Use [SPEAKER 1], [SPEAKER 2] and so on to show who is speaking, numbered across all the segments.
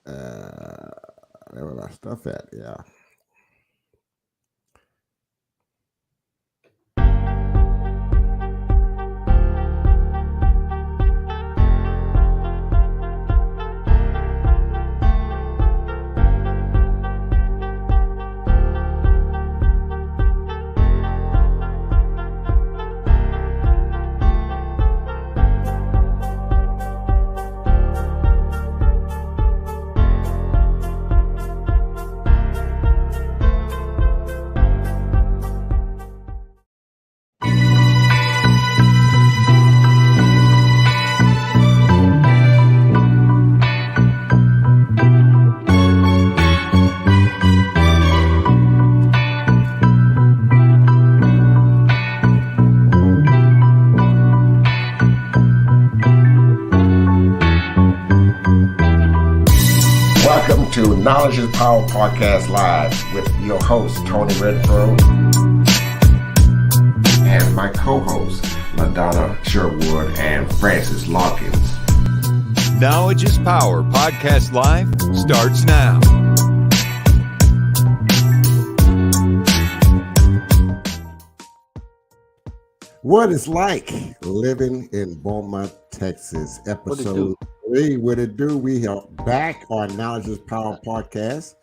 [SPEAKER 1] Uh, where was my stuff at? Yeah. Welcome to Knowledge is Power Podcast Live with your host, Tony Redfro, and my co-hosts, LaDonna Sherwood and Francis Lawkins.
[SPEAKER 2] Knowledge is Power Podcast Live starts now.
[SPEAKER 1] What it's like living in Beaumont, Texas, episode 3. What it do? We are back on Knowledge is Power Podcast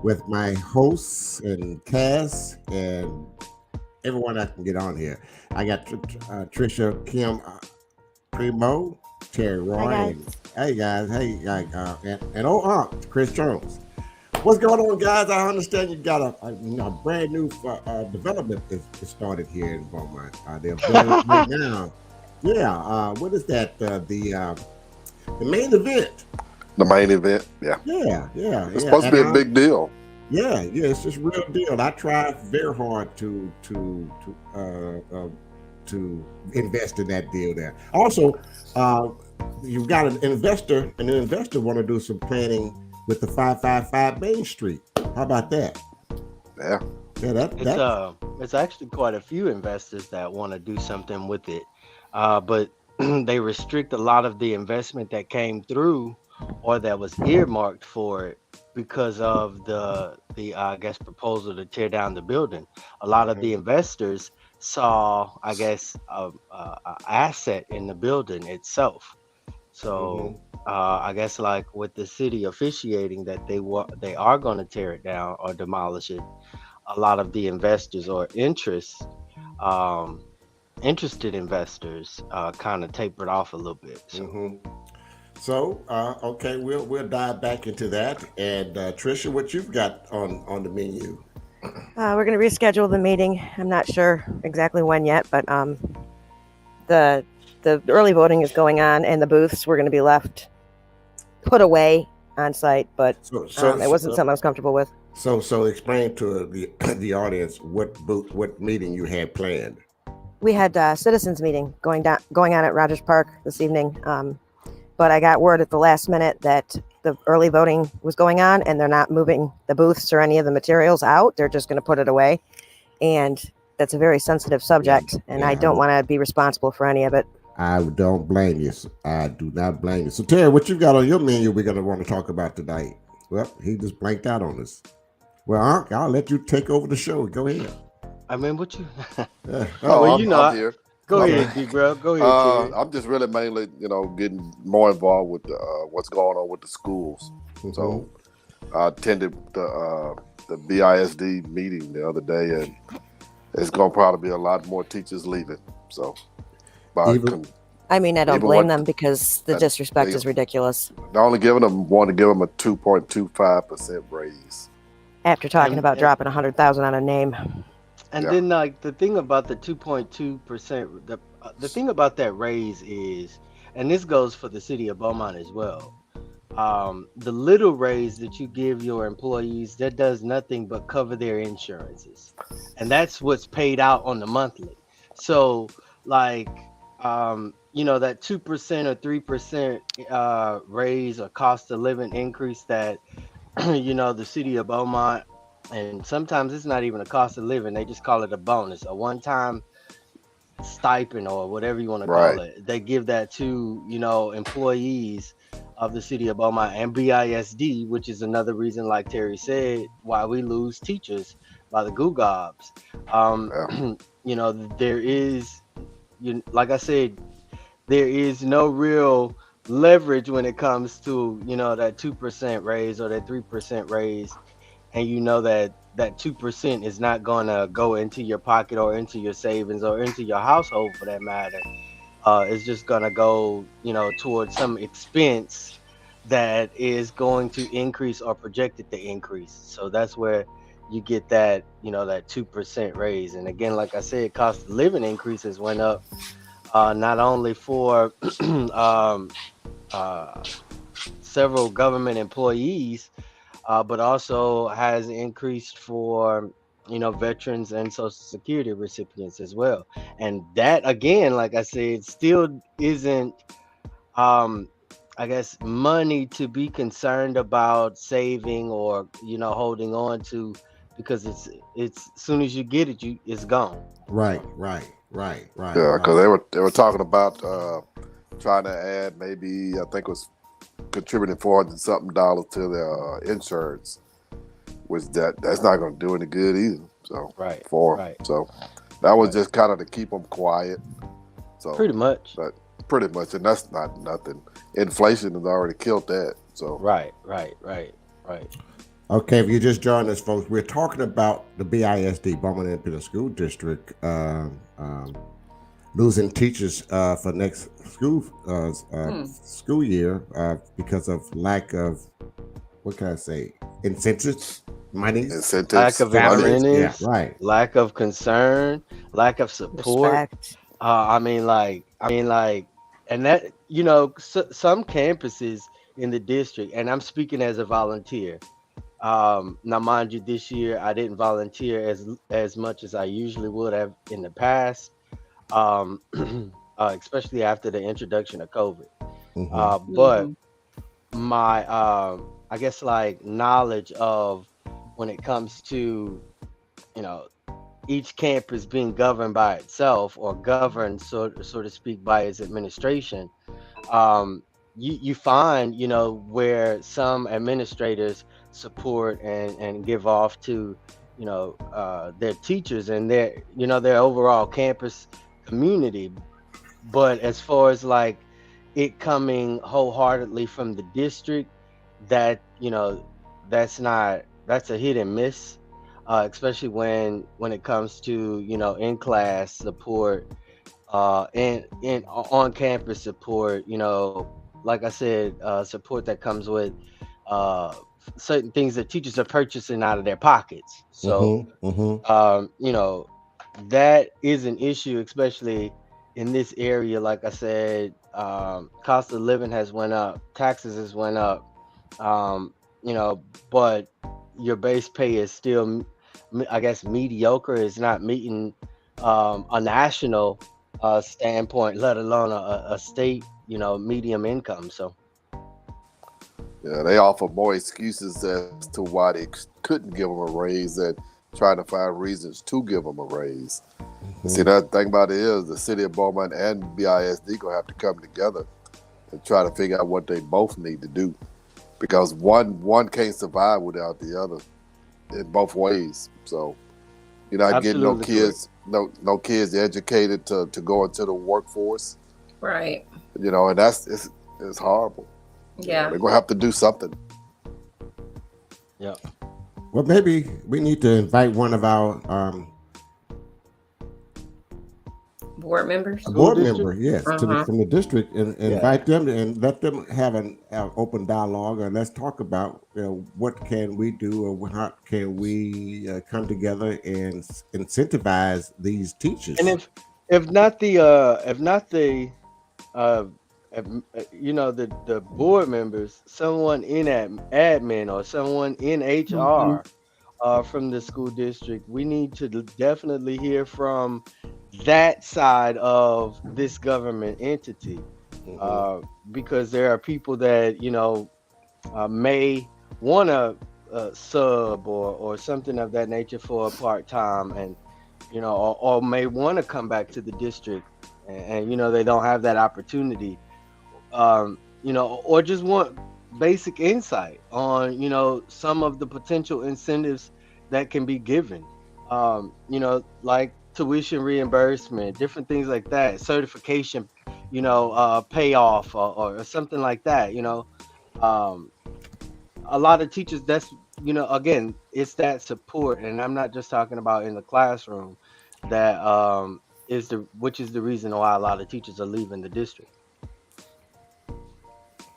[SPEAKER 1] with my hosts and Cass and everyone that can get on here. I got Trisha, Kim, Primo, Terry Roy, and hey guys, and Chris Jones. What's going on, guys? I understand you got a brand new development is started here in Beaumont. They're building right now. Yeah. What is that? The main event.
[SPEAKER 3] The main event. Yeah.
[SPEAKER 1] Yeah.
[SPEAKER 3] It's supposed to be a big deal.
[SPEAKER 1] Yeah. It's just a real deal. I tried very hard to invest in that deal there. Also, you've got an investor, and the investor want to do some planning with the 555 Main Street. How about that?
[SPEAKER 3] Yeah.
[SPEAKER 4] It's actually quite a few investors that want to do something with it, but they restrict a lot of the investment that came through or that was earmarked for it because of the I guess proposal to tear down the building. A lot of the investors saw, I guess, a asset in the building itself. So I guess like with the city officiating that they are going to tear it down or demolish it, a lot of the investors or interested investors kind of tapered off a little bit.
[SPEAKER 1] So, okay, we'll dive back into that. And Trisha, what you've got on the menu?
[SPEAKER 5] We're going to reschedule the meeting. I'm not sure exactly when yet, but the early voting is going on, and the booths were going to be put away on site, but it wasn't something I was comfortable with.
[SPEAKER 1] So explain to the audience what meeting you had planned.
[SPEAKER 5] We had a citizens meeting going on at Rogers Park this evening, but I got word at the last minute that the early voting was going on, and they're not moving the booths or any of the materials out. They're just going to put it away, and that's a very sensitive subject, and I don't want to be responsible for any of it.
[SPEAKER 1] I don't blame you. I do not blame you. So, Terry, what you got on your menu we're going to want to talk about tonight? Well, he just blanked out on us. Well, Unc, I'll let you take over the show. Go ahead.
[SPEAKER 4] I mean, what you...
[SPEAKER 3] I'm here.
[SPEAKER 4] Go ahead, big bro. Go ahead, Terry.
[SPEAKER 3] I'm just really mainly, getting more involved with what's going on with the schools. So I attended the BISD meeting the other day, and it's going to probably be a lot more teachers leaving. So...
[SPEAKER 5] I don't blame them because the disrespect is ridiculous.
[SPEAKER 3] They're only want to give them a 2.25% raise.
[SPEAKER 5] After talking about dropping $100,000 on a name.
[SPEAKER 4] And then like the thing about the 2.2%, the thing about that raise is, and this goes for the city of Beaumont as well, the little raise that you give your employees, that does nothing but cover their insurances. And that's what's paid out on the monthly. So like, that 2% or 3% raise or cost of living increase that, the city of Beaumont, and sometimes it's not even a cost of living. They just call it a bonus, a one-time stipend or whatever you want to call it. They give that to, employees of the city of Beaumont and BISD, which is another reason, like Terry said, why we lose teachers by the goo gobs.
[SPEAKER 3] Yeah.
[SPEAKER 4] There is, like I said, there is no real leverage when it comes to that 2% raise or that 3% raise, and that 2% is not going to go into your pocket or into your savings or into your household for that matter. It's just going to go towards some expense that is going to increase or projected to increase. So that's where you get that 2% raise. And again, like I said, cost of living increases went up, not only for um, uh, several government employees, but also has increased for veterans and Social Security recipients as well. And that, again, like I said, still isn't, um, I guess, money to be concerned about saving or holding on to, because it's as soon as you get it, it's gone.
[SPEAKER 1] Right,
[SPEAKER 4] So,
[SPEAKER 1] right, right, right,
[SPEAKER 3] Yeah, because
[SPEAKER 1] right.
[SPEAKER 3] they were talking about trying to add maybe I think it was contributing $400 something to their insurance, which that's not going to do any good either. So
[SPEAKER 4] right,
[SPEAKER 3] for
[SPEAKER 4] right,
[SPEAKER 3] so that was
[SPEAKER 4] right.
[SPEAKER 3] just kind of to keep them quiet. So
[SPEAKER 4] Pretty much.
[SPEAKER 3] that pretty much, and that's not nothing. Inflation has already killed that. So
[SPEAKER 4] Right, right, right, right.
[SPEAKER 1] Okay, if you just joined us, folks, we're talking about the BISD, Beaumont Independent School District, losing teachers for next school year because of lack of, what can I say, incentives, monies,
[SPEAKER 4] Lack
[SPEAKER 3] incentives,
[SPEAKER 4] of
[SPEAKER 3] money.
[SPEAKER 1] salaries. Yeah,
[SPEAKER 4] incentives,
[SPEAKER 1] right.
[SPEAKER 4] lack of concern, lack of support.
[SPEAKER 5] Respect.
[SPEAKER 4] I mean, like, and that some campuses in the district, and I'm speaking as a volunteer. Now, mind you, this year I didn't volunteer as much as I usually would have in the past, um, especially after the introduction of COVID.
[SPEAKER 1] Mm-hmm.
[SPEAKER 4] But my, I guess, like, knowledge of when it comes to you know each campus being governed by itself or governed, so to speak, by its administration. um, you find where some administrators support and give off to their teachers and their overall campus community. But as far as, like, it coming wholeheartedly from the district, that that's a hit and miss, especially when it comes to in class support, and on campus support. Like I said, support that comes with uh certain things that teachers are purchasing out of their pockets. So
[SPEAKER 1] Mm-hmm. Mm-hmm.
[SPEAKER 4] um you know that is an issue, especially in this area. Like I said, cost of living has went up, taxes has went up, um but your base pay is still, I guess, mediocre. It's not meeting a national standpoint, let alone a state medium income. So
[SPEAKER 3] Yeah, they offer more excuses as to why they couldn't give them a raise than trying to find reasons to give them a raise. See,
[SPEAKER 1] Mm-hmm.
[SPEAKER 3] that thing about it is the city of Beaumont and BISD gonna have to come together and try to figure out what they both need to do, because one can't survive without the other in both ways. So you're not getting no
[SPEAKER 4] absolutely correct.
[SPEAKER 3] kids, no kids educated to go into the workforce.
[SPEAKER 6] Right.
[SPEAKER 3] And it's horrible.
[SPEAKER 6] Yeah.
[SPEAKER 3] They're gonna have to do something.
[SPEAKER 4] Yeah.
[SPEAKER 1] Well, maybe we need to invite one of our
[SPEAKER 6] Board members.
[SPEAKER 1] a
[SPEAKER 4] School
[SPEAKER 1] board
[SPEAKER 4] district.
[SPEAKER 1] member, yes,
[SPEAKER 6] Uh-huh.
[SPEAKER 1] from the district, and
[SPEAKER 4] Yeah.
[SPEAKER 1] invite them and let them have an open dialogue, and let's talk about what can we do, or how can we come together and incentivize these
[SPEAKER 4] And
[SPEAKER 1] teachers.
[SPEAKER 4] if not the uh the board members, someone in admin or someone in
[SPEAKER 6] Mhm.
[SPEAKER 4] HR from the school district, we need to definitely hear from that side of this government entity,
[SPEAKER 1] Hmm.
[SPEAKER 4] uh, because there are people that may want to sub or something of that nature for a part time, and or may want to come back to the district, and they don't have that opportunity. or just want basic insight on, some of the potential incentives that can be given, like tuition reimbursement, different things like that, certification, payoff, or something like that, um, a lot of teachers, that's, again, it's that support. And I'm not just talking about in the classroom, that which is the reason why a lot of teachers are leaving the district.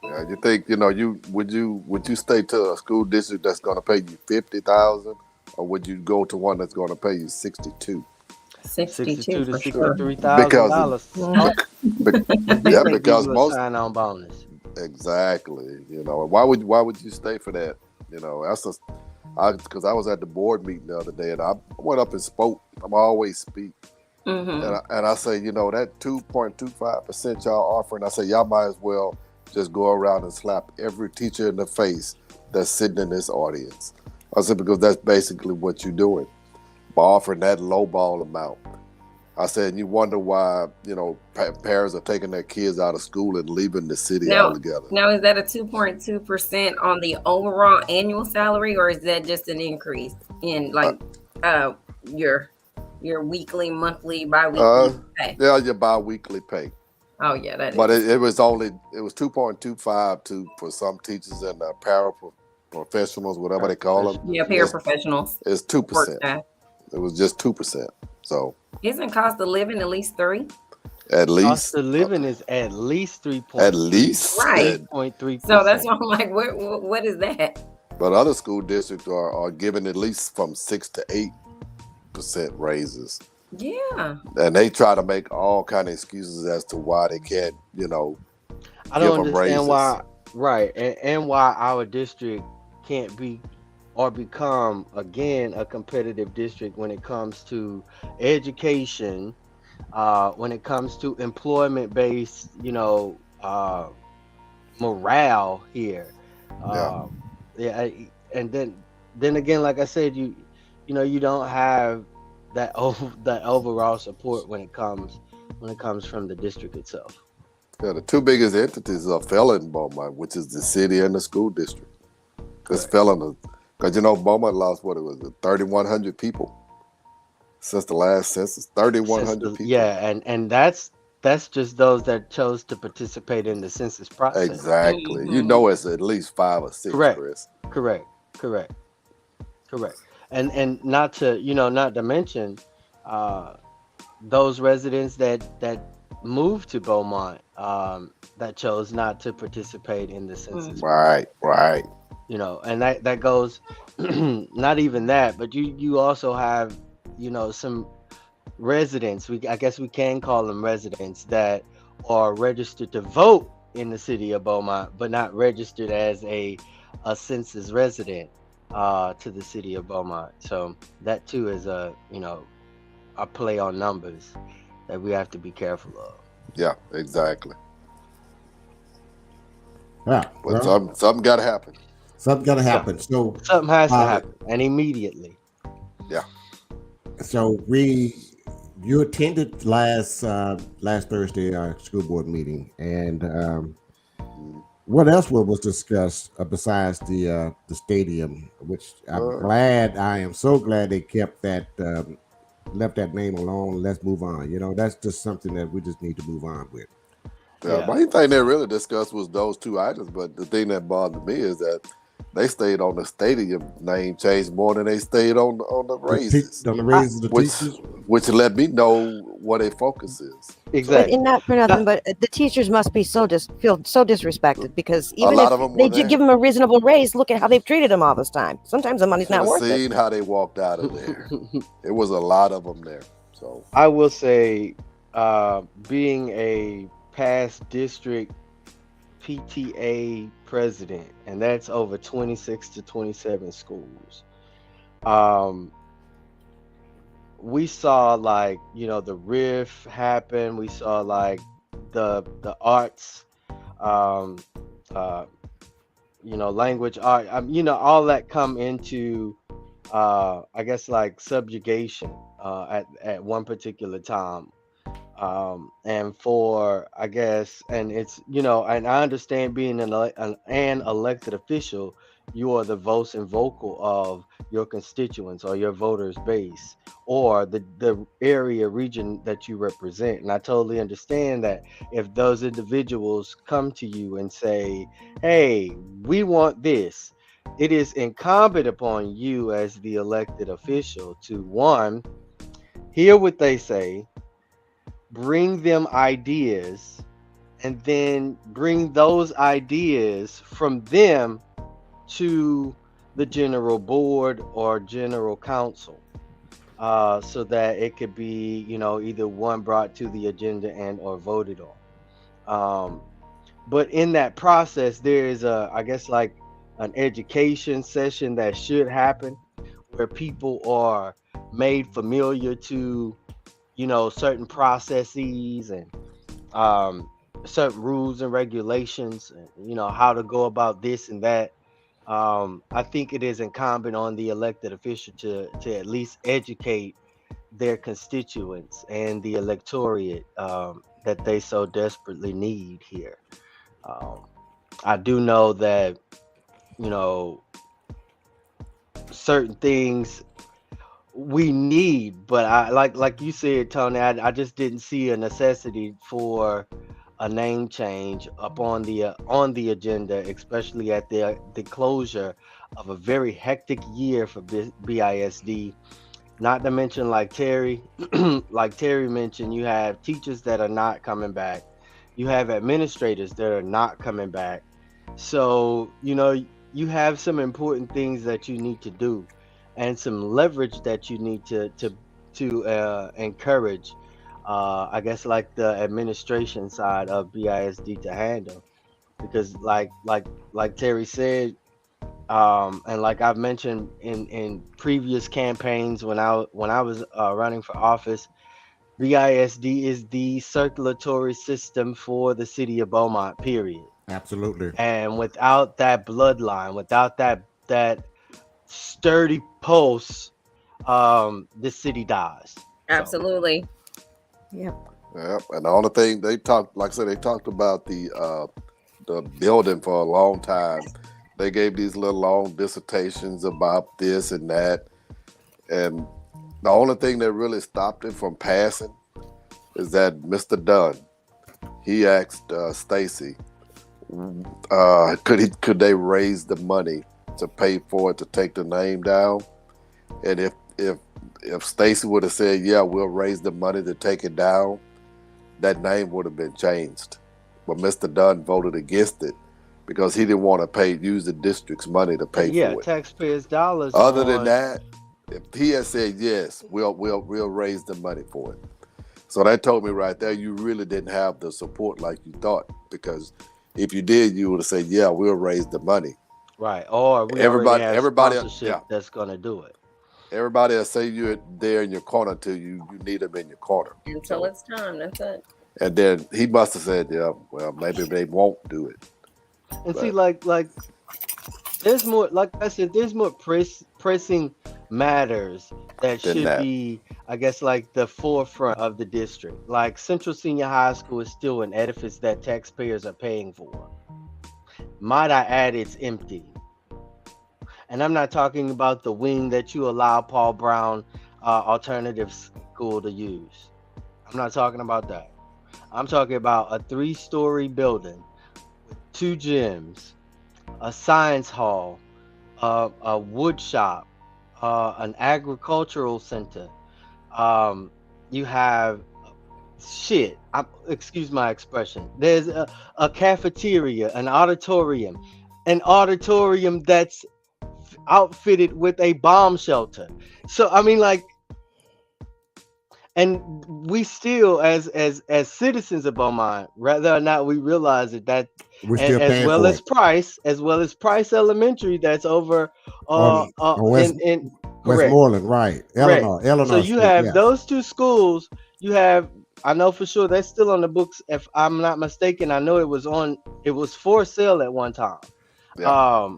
[SPEAKER 3] Yeah, you think you stay to a school district that's going to pay you 50,000, or would you go to one that's going to pay you 62?
[SPEAKER 6] 62
[SPEAKER 4] 62 to
[SPEAKER 6] for sure.
[SPEAKER 3] Because
[SPEAKER 4] $63,000. At
[SPEAKER 3] yeah,
[SPEAKER 4] least they give
[SPEAKER 3] because
[SPEAKER 4] you a
[SPEAKER 3] most
[SPEAKER 4] sign-on bonus.
[SPEAKER 3] exactly. Why would you stay for that? Because I was at the board meeting the other day and I went up and spoke. I'm always speak. And I say, that 2.25% y'all offering, I say, y'all might as well just go around and slap every teacher in the face that's sitting in this audience. I said, because that's basically what you're doing by offering that low ball amount. I said, you wonder why, parents are taking their kids out of school and leaving the city altogether.
[SPEAKER 6] Now, is that a 2.2% on the overall annual salary, or is that just an increase in your weekly, monthly, bi-weekly pay?
[SPEAKER 3] Yeah, your bi-weekly pay.
[SPEAKER 6] Oh yeah, that
[SPEAKER 3] but
[SPEAKER 6] is.
[SPEAKER 3] It was 2.25 for some teachers and paraprofessionals, whatever they call them.
[SPEAKER 6] Yeah, paraprofessionals.
[SPEAKER 3] It's 2%. It was just 2%. So
[SPEAKER 6] isn't cost of living at least 3?
[SPEAKER 3] At least
[SPEAKER 4] cost of living is at least 3.
[SPEAKER 3] At least
[SPEAKER 6] right.
[SPEAKER 4] 3.3%.
[SPEAKER 6] So that's why I'm like, what is that?
[SPEAKER 3] But other school districts are giving at least from 6 to 8% raises.
[SPEAKER 6] Yeah.
[SPEAKER 3] And they try to make all kind of excuses as to why they can't,
[SPEAKER 4] I don't understand why, right, and why our district can't be or become again a competitive district when it comes to education, when it comes to employment-based, morale here. Yeah, and then again, like I said, you don't have that overall support when it comes from the district itself.
[SPEAKER 3] Yeah, the two biggest entities are Felon and Beaumont, which is the city and the school district. Because Felon, because Beaumont lost 3,100 people since the last census. 3,100 people.
[SPEAKER 4] Yeah, and that's just those that chose to participate in the census process.
[SPEAKER 3] Exactly. It's at least 5 or 6.
[SPEAKER 4] Correct.
[SPEAKER 3] Chris.
[SPEAKER 4] Correct. And not to mention those residents that moved to Beaumont that chose not to participate in the census.
[SPEAKER 3] Right.
[SPEAKER 4] And that goes not even that, but you also have some residents, I guess we can call them residents, that are registered to vote in the city of Beaumont but not registered as a census resident to the city of Beaumont. So that too is a play on numbers that we have to be careful of.
[SPEAKER 3] Yeah, exactly.
[SPEAKER 1] Yeah,
[SPEAKER 3] but something got to happen.
[SPEAKER 1] Something got to happen. So
[SPEAKER 4] something has to happen, and immediately.
[SPEAKER 3] Yeah.
[SPEAKER 1] So you attended last Thursday our school board meeting, and what else was discussed besides the stadium? Which I am so glad they kept that, left that name alone. Let's move on. That's just something that we just need to move on with.
[SPEAKER 3] The main thing they really discussed was those two items, but the thing that bothered me is that they stayed on the stadium name change more than they stayed on the raises.
[SPEAKER 1] On the raises, the teachers,
[SPEAKER 3] which let me know what their focus is.
[SPEAKER 4] Exactly.
[SPEAKER 5] And not for nothing, but the teachers must be feel so disrespected, because even if they did give them a reasonable raise, look at how they've treated them all this time. Sometimes the money's not worth it.
[SPEAKER 3] Seen how they walked out of there. It was a lot of them there. So
[SPEAKER 4] I will say, being a past district PTA president, and that's over 26 to 27 schools, we saw the riff happen. We saw the arts, language art, all that come into I guess subjugation at one particular time. And for, I guess, and it's, and I understand being an elected official, you are the voice and vocal of your constituents or your voters base, or the area region that you represent. And I totally understand that if those individuals come to you and say, hey, we want this, it is incumbent upon you as the elected official to, one, hear what they say, bring them ideas, and then bring those ideas from them to the general board or general council, so that it could be, either one, brought to the agenda and or voted on. But in that process, there is I guess, like an education session that should happen where people are made familiar to, certain processes and, um, certain rules and regulations, and, how to go about this and that. I think it is incumbent on the elected official to at least educate their constituents and the electorate, that they so desperately need here. Um, I do know that, you know certain things we need, but I, like you said, Tony, I just didn't see a necessity for a name change up on the agenda, especially at the closure of a very hectic year for BISD. Not to mention, like Terry, like Terry mentioned, you have teachers that are not coming back. You have administrators that are not coming back. So, you have some important things that you need to do, and some leverage that you need to encourage. I guess, like the administration side of BISD to handle, because like Terry said, and like I've mentioned in previous campaigns when I was running for office, BISD is the circulatory system for the city of Beaumont, period.
[SPEAKER 1] Absolutely.
[SPEAKER 4] And without that bloodline, without that sturdy pulse, the city dies. So
[SPEAKER 6] Absolutely.
[SPEAKER 5] Yep.
[SPEAKER 3] Yeah, and the only thing they talked, like I said, they talked about the building for a long time. They gave these little long dissertations about this and that, and the only thing that really stopped it from passing is that Mr. Dunn, he asked Stacy, could they raise the money to pay for it to take the name down, and if Stacy would have said, yeah, we'll raise the money to take it down, that name would have been changed. But Mr. Dunn voted against it because he didn't want to use the district's money to pay
[SPEAKER 4] yeah,
[SPEAKER 3] for it.
[SPEAKER 4] taxpayers' dollars
[SPEAKER 3] Other than
[SPEAKER 4] on.
[SPEAKER 3] that, if he had said yes, we'll raise the money for it. So that told me right there you really didn't have the support like you thought, because if you did, you would have said, yeah, we'll raise the money.
[SPEAKER 4] Right, or we already have
[SPEAKER 3] Everybody,
[SPEAKER 4] sponsorship
[SPEAKER 3] yeah,
[SPEAKER 4] that's gonna do it.
[SPEAKER 3] everybody will say you're there in your corner till you need them in your corner.
[SPEAKER 6] Until it's time. That's it.
[SPEAKER 3] And then he must have said, yeah, well, maybe they won't do it.
[SPEAKER 4] And see,
[SPEAKER 3] But
[SPEAKER 4] like there's more, like I said, there's more pressing matters that
[SPEAKER 3] than
[SPEAKER 4] should
[SPEAKER 3] that.
[SPEAKER 4] be, I guess, like the forefront of the district. Like Central Senior High School is still an edifice that taxpayers are paying for. Might I add, it's empty. And I'm not talking about the wing that you allow Paul Brown Alternative School to use. I'm not talking about that. I'm talking about a 3-story building with 2 gyms, a science hall, a wood shop, an agricultural center. You have shit. Excuse my expression. There's a cafeteria, an auditorium that's outfitted with a bomb shelter. So I mean, like, and we still, as citizens of Beaumont, whether or not we realize it, that
[SPEAKER 1] We're still
[SPEAKER 4] as
[SPEAKER 1] paying
[SPEAKER 4] well
[SPEAKER 1] for
[SPEAKER 4] as
[SPEAKER 1] it.
[SPEAKER 4] Price Elementary, that's over
[SPEAKER 1] On West
[SPEAKER 4] in correct.
[SPEAKER 1] Westmoreland, right?
[SPEAKER 4] Correct. So
[SPEAKER 1] Eleanor
[SPEAKER 4] you
[SPEAKER 1] Street,
[SPEAKER 4] have
[SPEAKER 1] yes.
[SPEAKER 4] those 2 schools. You have, I know for sure that's still on the books. If I'm not mistaken, I know it was for sale at one time.
[SPEAKER 3] yeah,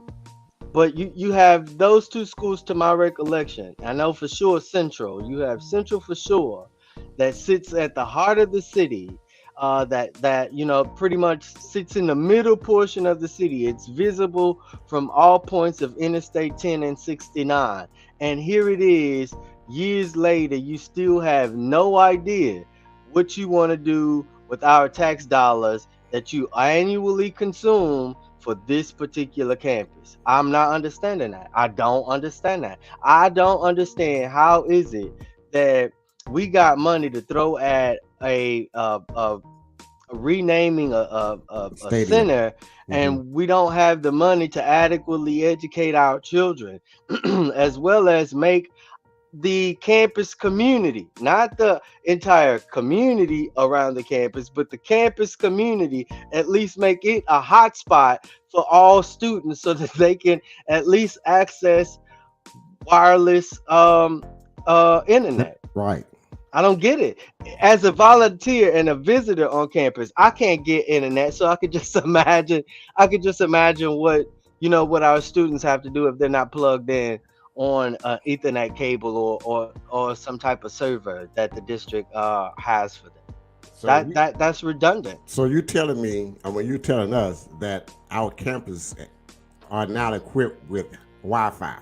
[SPEAKER 4] But you have those 2 schools to my recollection. I know for sure Central. You have Central for sure. that sits at the heart of the city, that pretty much sits in the middle portion of the city. It's visible from all points of Interstate 10 and 69. And here it is, years later, you still have no idea what you want to do with our tax dollars that you annually consume for this particular campus. I'm not understanding that. I don't understand that. I don't understand how is it that we got money to throw at a renaming a
[SPEAKER 1] Stadium.
[SPEAKER 4] center, and we don't have the money to adequately educate our children, as well as make the campus community, not the entire community around the campus, but the campus community, at least make it a hotspot for all students so that they can at least access wireless internet.
[SPEAKER 1] Right.
[SPEAKER 4] I don't get it. As a volunteer and a visitor on campus, I can't get internet, so I could just imagine. I could just imagine what our students have to do if they're not plugged in on an Ethernet cable or some type of server that the district has for them.
[SPEAKER 1] So
[SPEAKER 4] That's redundant.
[SPEAKER 1] So you telling me, I mean, you telling us that our campus are not equipped with Wi-Fi?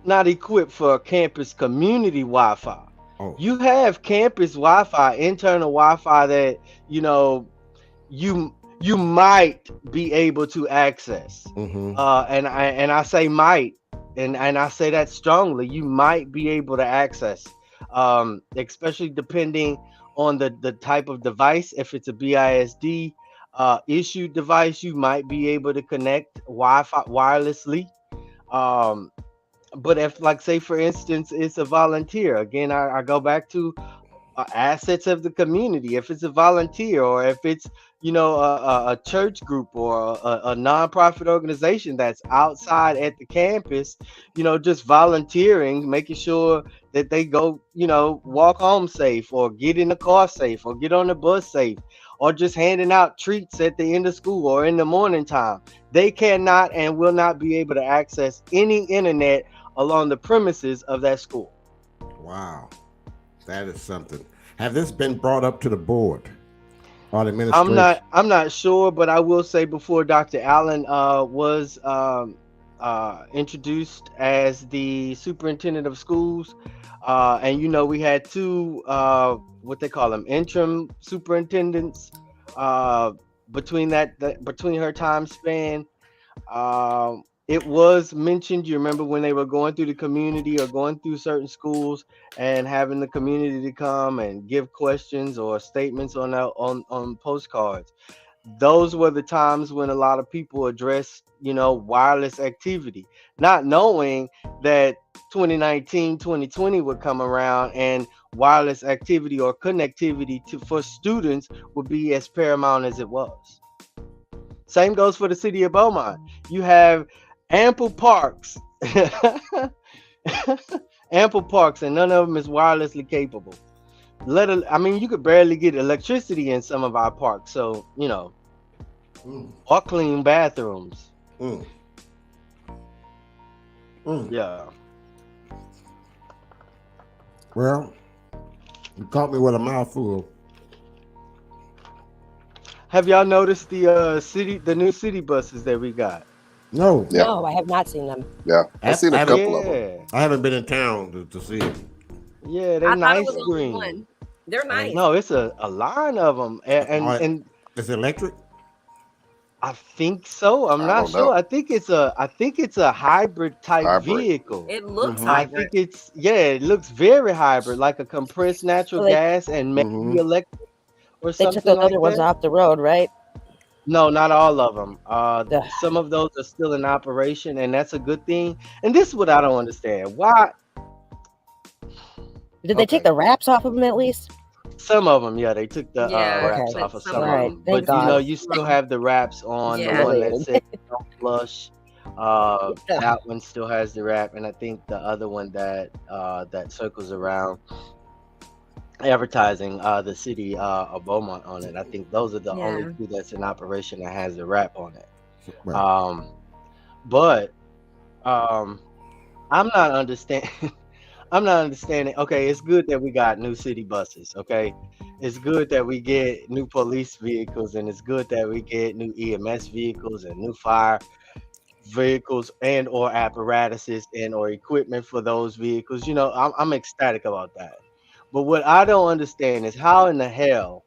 [SPEAKER 4] Not equipped for campus community Wi-Fi.
[SPEAKER 1] Oh.
[SPEAKER 4] You have campus Wi-Fi, internal Wi-Fi that you might be able to access. And I say might, and I say that strongly. You might be able to access, especially depending on the type of device. If it's a BISD issued device, you might be able to connect Wi-Fi wirelessly. But if, like, say for instance, it's a volunteer, again, I go back to assets of the community. If it's a volunteer, or if it's a church group or a nonprofit organization that's outside at the campus, just volunteering, making sure that they go, walk home safe, or get in the car safe, or get on the bus safe, or just handing out treats at the end of school or in the morning time. They cannot and will not be able to access any internet along the premises of that school.
[SPEAKER 1] Wow, that is something. Have this been brought up to the board or the administration?
[SPEAKER 4] I'm not sure, but I will say, before Dr. Allen was introduced as the superintendent of schools, and we had two what they call them, interim superintendents between her time span. It was mentioned, you remember, when they were going through the community or going through certain schools and having the community to come and give questions or statements on postcards. Those were the times when a lot of people addressed, wireless activity, not knowing that 2019, 2020 would come around and wireless activity or connectivity for students would be as paramount as it was. Same goes for the city of Beaumont. You have ample parks, ample parks, and none of them is wirelessly capable. You could barely get electricity in some of our parks. So, or clean bathrooms. Yeah.
[SPEAKER 1] Well, you caught me with a mouthful.
[SPEAKER 4] Have y'all noticed the new city buses that we got?
[SPEAKER 1] No.
[SPEAKER 3] Yeah.
[SPEAKER 5] No, I have not seen them.
[SPEAKER 3] Yeah, I've seen a couple of them.
[SPEAKER 1] I haven't been in town to see it.
[SPEAKER 4] Yeah, they're nice green.
[SPEAKER 6] They're nice.
[SPEAKER 4] No, it's a line of them, and
[SPEAKER 1] is it electric?
[SPEAKER 4] I think so. I'm not sure.
[SPEAKER 3] Know.
[SPEAKER 4] I think it's a hybrid type vehicle.
[SPEAKER 6] It looks
[SPEAKER 4] hybrid. I think it looks very hybrid, like a compressed natural gas and maybe electric or something.
[SPEAKER 5] They took those
[SPEAKER 4] like
[SPEAKER 5] other ones
[SPEAKER 4] that.
[SPEAKER 5] off the road, right?
[SPEAKER 4] No, not all of them. Some of those are still in operation, and that's a good thing. And this is what I don't understand. Why?
[SPEAKER 5] Did they take the wraps off of them at least?
[SPEAKER 4] Some of them, yeah, they took the wraps
[SPEAKER 6] okay.
[SPEAKER 4] off of
[SPEAKER 6] Some
[SPEAKER 4] some
[SPEAKER 6] of
[SPEAKER 4] of
[SPEAKER 6] them.
[SPEAKER 4] them. But
[SPEAKER 5] God.
[SPEAKER 4] you still have the wraps on the
[SPEAKER 6] Yeah.
[SPEAKER 4] one that says don't flush. That one still has the wrap, and I think the other one that circles around advertising the city of Beaumont on it. I think those are the only two that's in operation that has the wrap on it. Right. But I'm not understanding. I'm not understanding. Okay, it's good that we got new city buses. Okay, it's good that we get new police vehicles, and it's good that we get new EMS vehicles and new fire vehicles and or apparatuses and or equipment for those vehicles. I'm ecstatic about that. But what I don't understand is how in the hell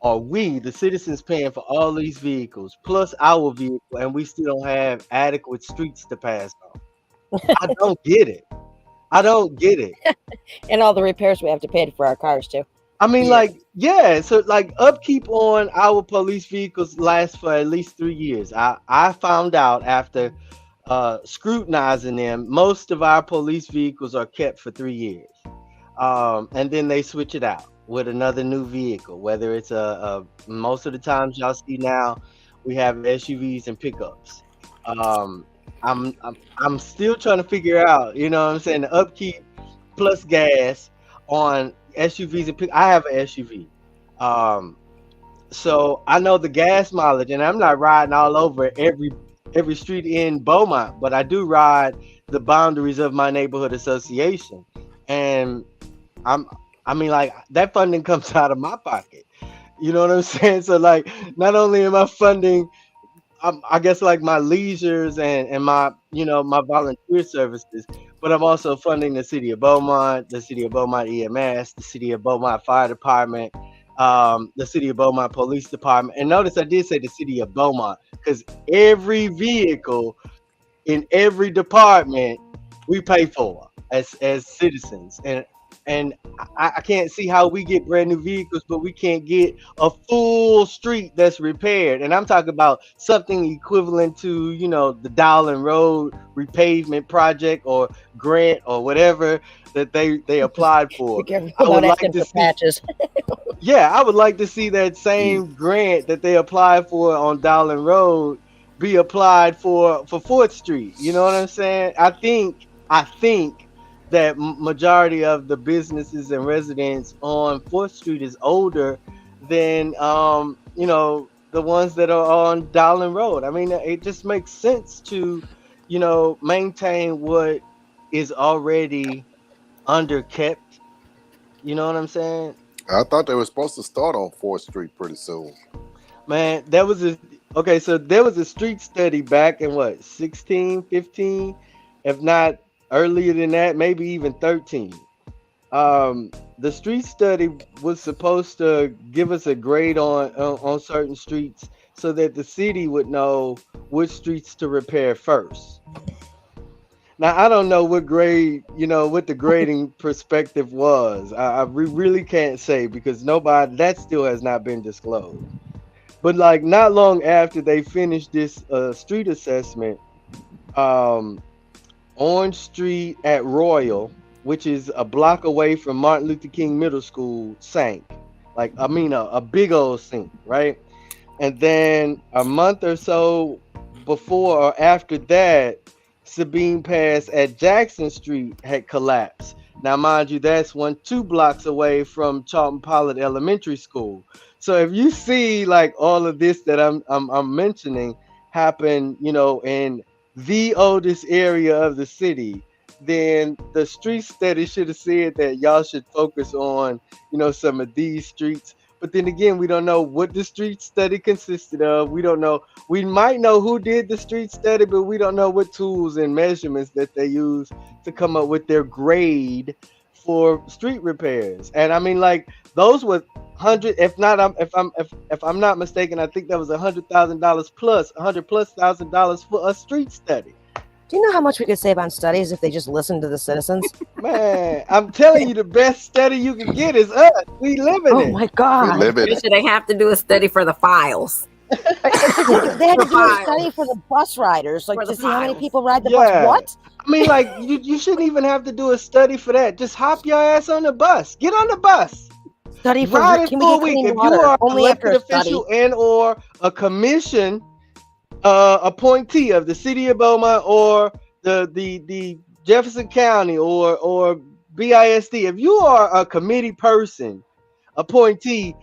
[SPEAKER 4] are we, the citizens, paying for all these vehicles plus our vehicle, and we still don't have adequate streets to pass on? I don't get it. I don't get it.
[SPEAKER 5] And all the repairs we have to pay for our cars too.
[SPEAKER 4] I mean,
[SPEAKER 6] Yeah.
[SPEAKER 4] so upkeep on our police vehicles lasts for at least 3 years. I found out after scrutinizing them, most of our police vehicles are kept for 3 years. And then they switch it out with another new vehicle, whether it's most of the times y'all see now, we have SUVs and pickups. Um, I'm still trying to figure out, you know what I'm saying, the upkeep plus gas on SUVs and I have an SUV. Um, so I know the gas mileage, and I'm not riding all over every street in Beaumont, but I do ride the boundaries of my neighborhood association. And I'm I mean, like, that funding comes out of my pocket. You know what I'm saying? So like, not only am I funding, I guess, like my leisures and my, my volunteer services, but I'm also funding the city of Beaumont, the city of Beaumont EMS, the city of Beaumont Fire Department, the city of Beaumont Police Department. And notice I did say the city of Beaumont, because every vehicle in every department we pay for as citizens. And I can't see how we get brand new vehicles, but we can't get a full street that's repaired. And I'm talking about something equivalent to, the Dowling Road repavement project or grant or whatever that they applied for. I would like to see
[SPEAKER 5] patches.
[SPEAKER 4] Yeah, I would like to see that same grant that they applied for on Dowling Road be applied for 4th Street. You know what I'm saying? I think that majority of the businesses and residents on 4th Street is older than the ones that are on Dowling Road. I mean, it just makes sense to maintain what is already underkept. You know what I'm saying?
[SPEAKER 3] I thought they were supposed to start on 4th Street pretty soon.
[SPEAKER 4] Man, so there was a street study back in what, 16, 15, if not earlier than that, maybe even 13. The street study was supposed to give us a grade on certain streets so that the city would know which streets to repair first. Now, I don't know what grade, what the grading perspective was. We really can't say, because that still has not been disclosed. But like, not long after they finished this street assessment, Orange Street at Royal, which is a block away from Martin Luther King Middle School, sank. Like, I mean, a big old sink, right? And then a month or so before or after that, Sabine Pass at Jackson Street had collapsed. Now, mind you, that's 2 blocks away from Charlton Pollard Elementary School. So if you see like all of this that I'm mentioning happen, in the oldest area of the city, then the street study should have said that y'all should focus on, some of these streets. But then again, we don't know what the street study consisted of. We don't know. We might know who did the street study, but we don't know what tools and measurements that they use to come up with their grade for street repairs. And I mean, like, those were if I'm not mistaken, I think that was $100,000 plus $100,000+ for a street study.
[SPEAKER 5] Do you know how much we could save on studies if they just listened to the citizens?
[SPEAKER 4] Man, I'm telling you, the best study you can get is us. We live in it.
[SPEAKER 5] Oh my God.
[SPEAKER 3] We live in it.
[SPEAKER 6] Should they have to do a study for the files?
[SPEAKER 5] They had to do a study for the bus riders, like, to see how many people ride the bus. What?
[SPEAKER 4] I mean, like, you shouldn't even have to do a study for that. Just hop your ass on the bus. Get on the bus.
[SPEAKER 5] Study for
[SPEAKER 4] Ride it
[SPEAKER 5] can
[SPEAKER 4] for a
[SPEAKER 5] we get
[SPEAKER 4] week.
[SPEAKER 5] clean
[SPEAKER 4] If
[SPEAKER 5] water?
[SPEAKER 4] you are an
[SPEAKER 5] Only after
[SPEAKER 4] elected
[SPEAKER 5] a study.
[SPEAKER 4] official and or a commission appointee of the city of Beaumont or the Jefferson County or BISD, if you are a committee person, appointee,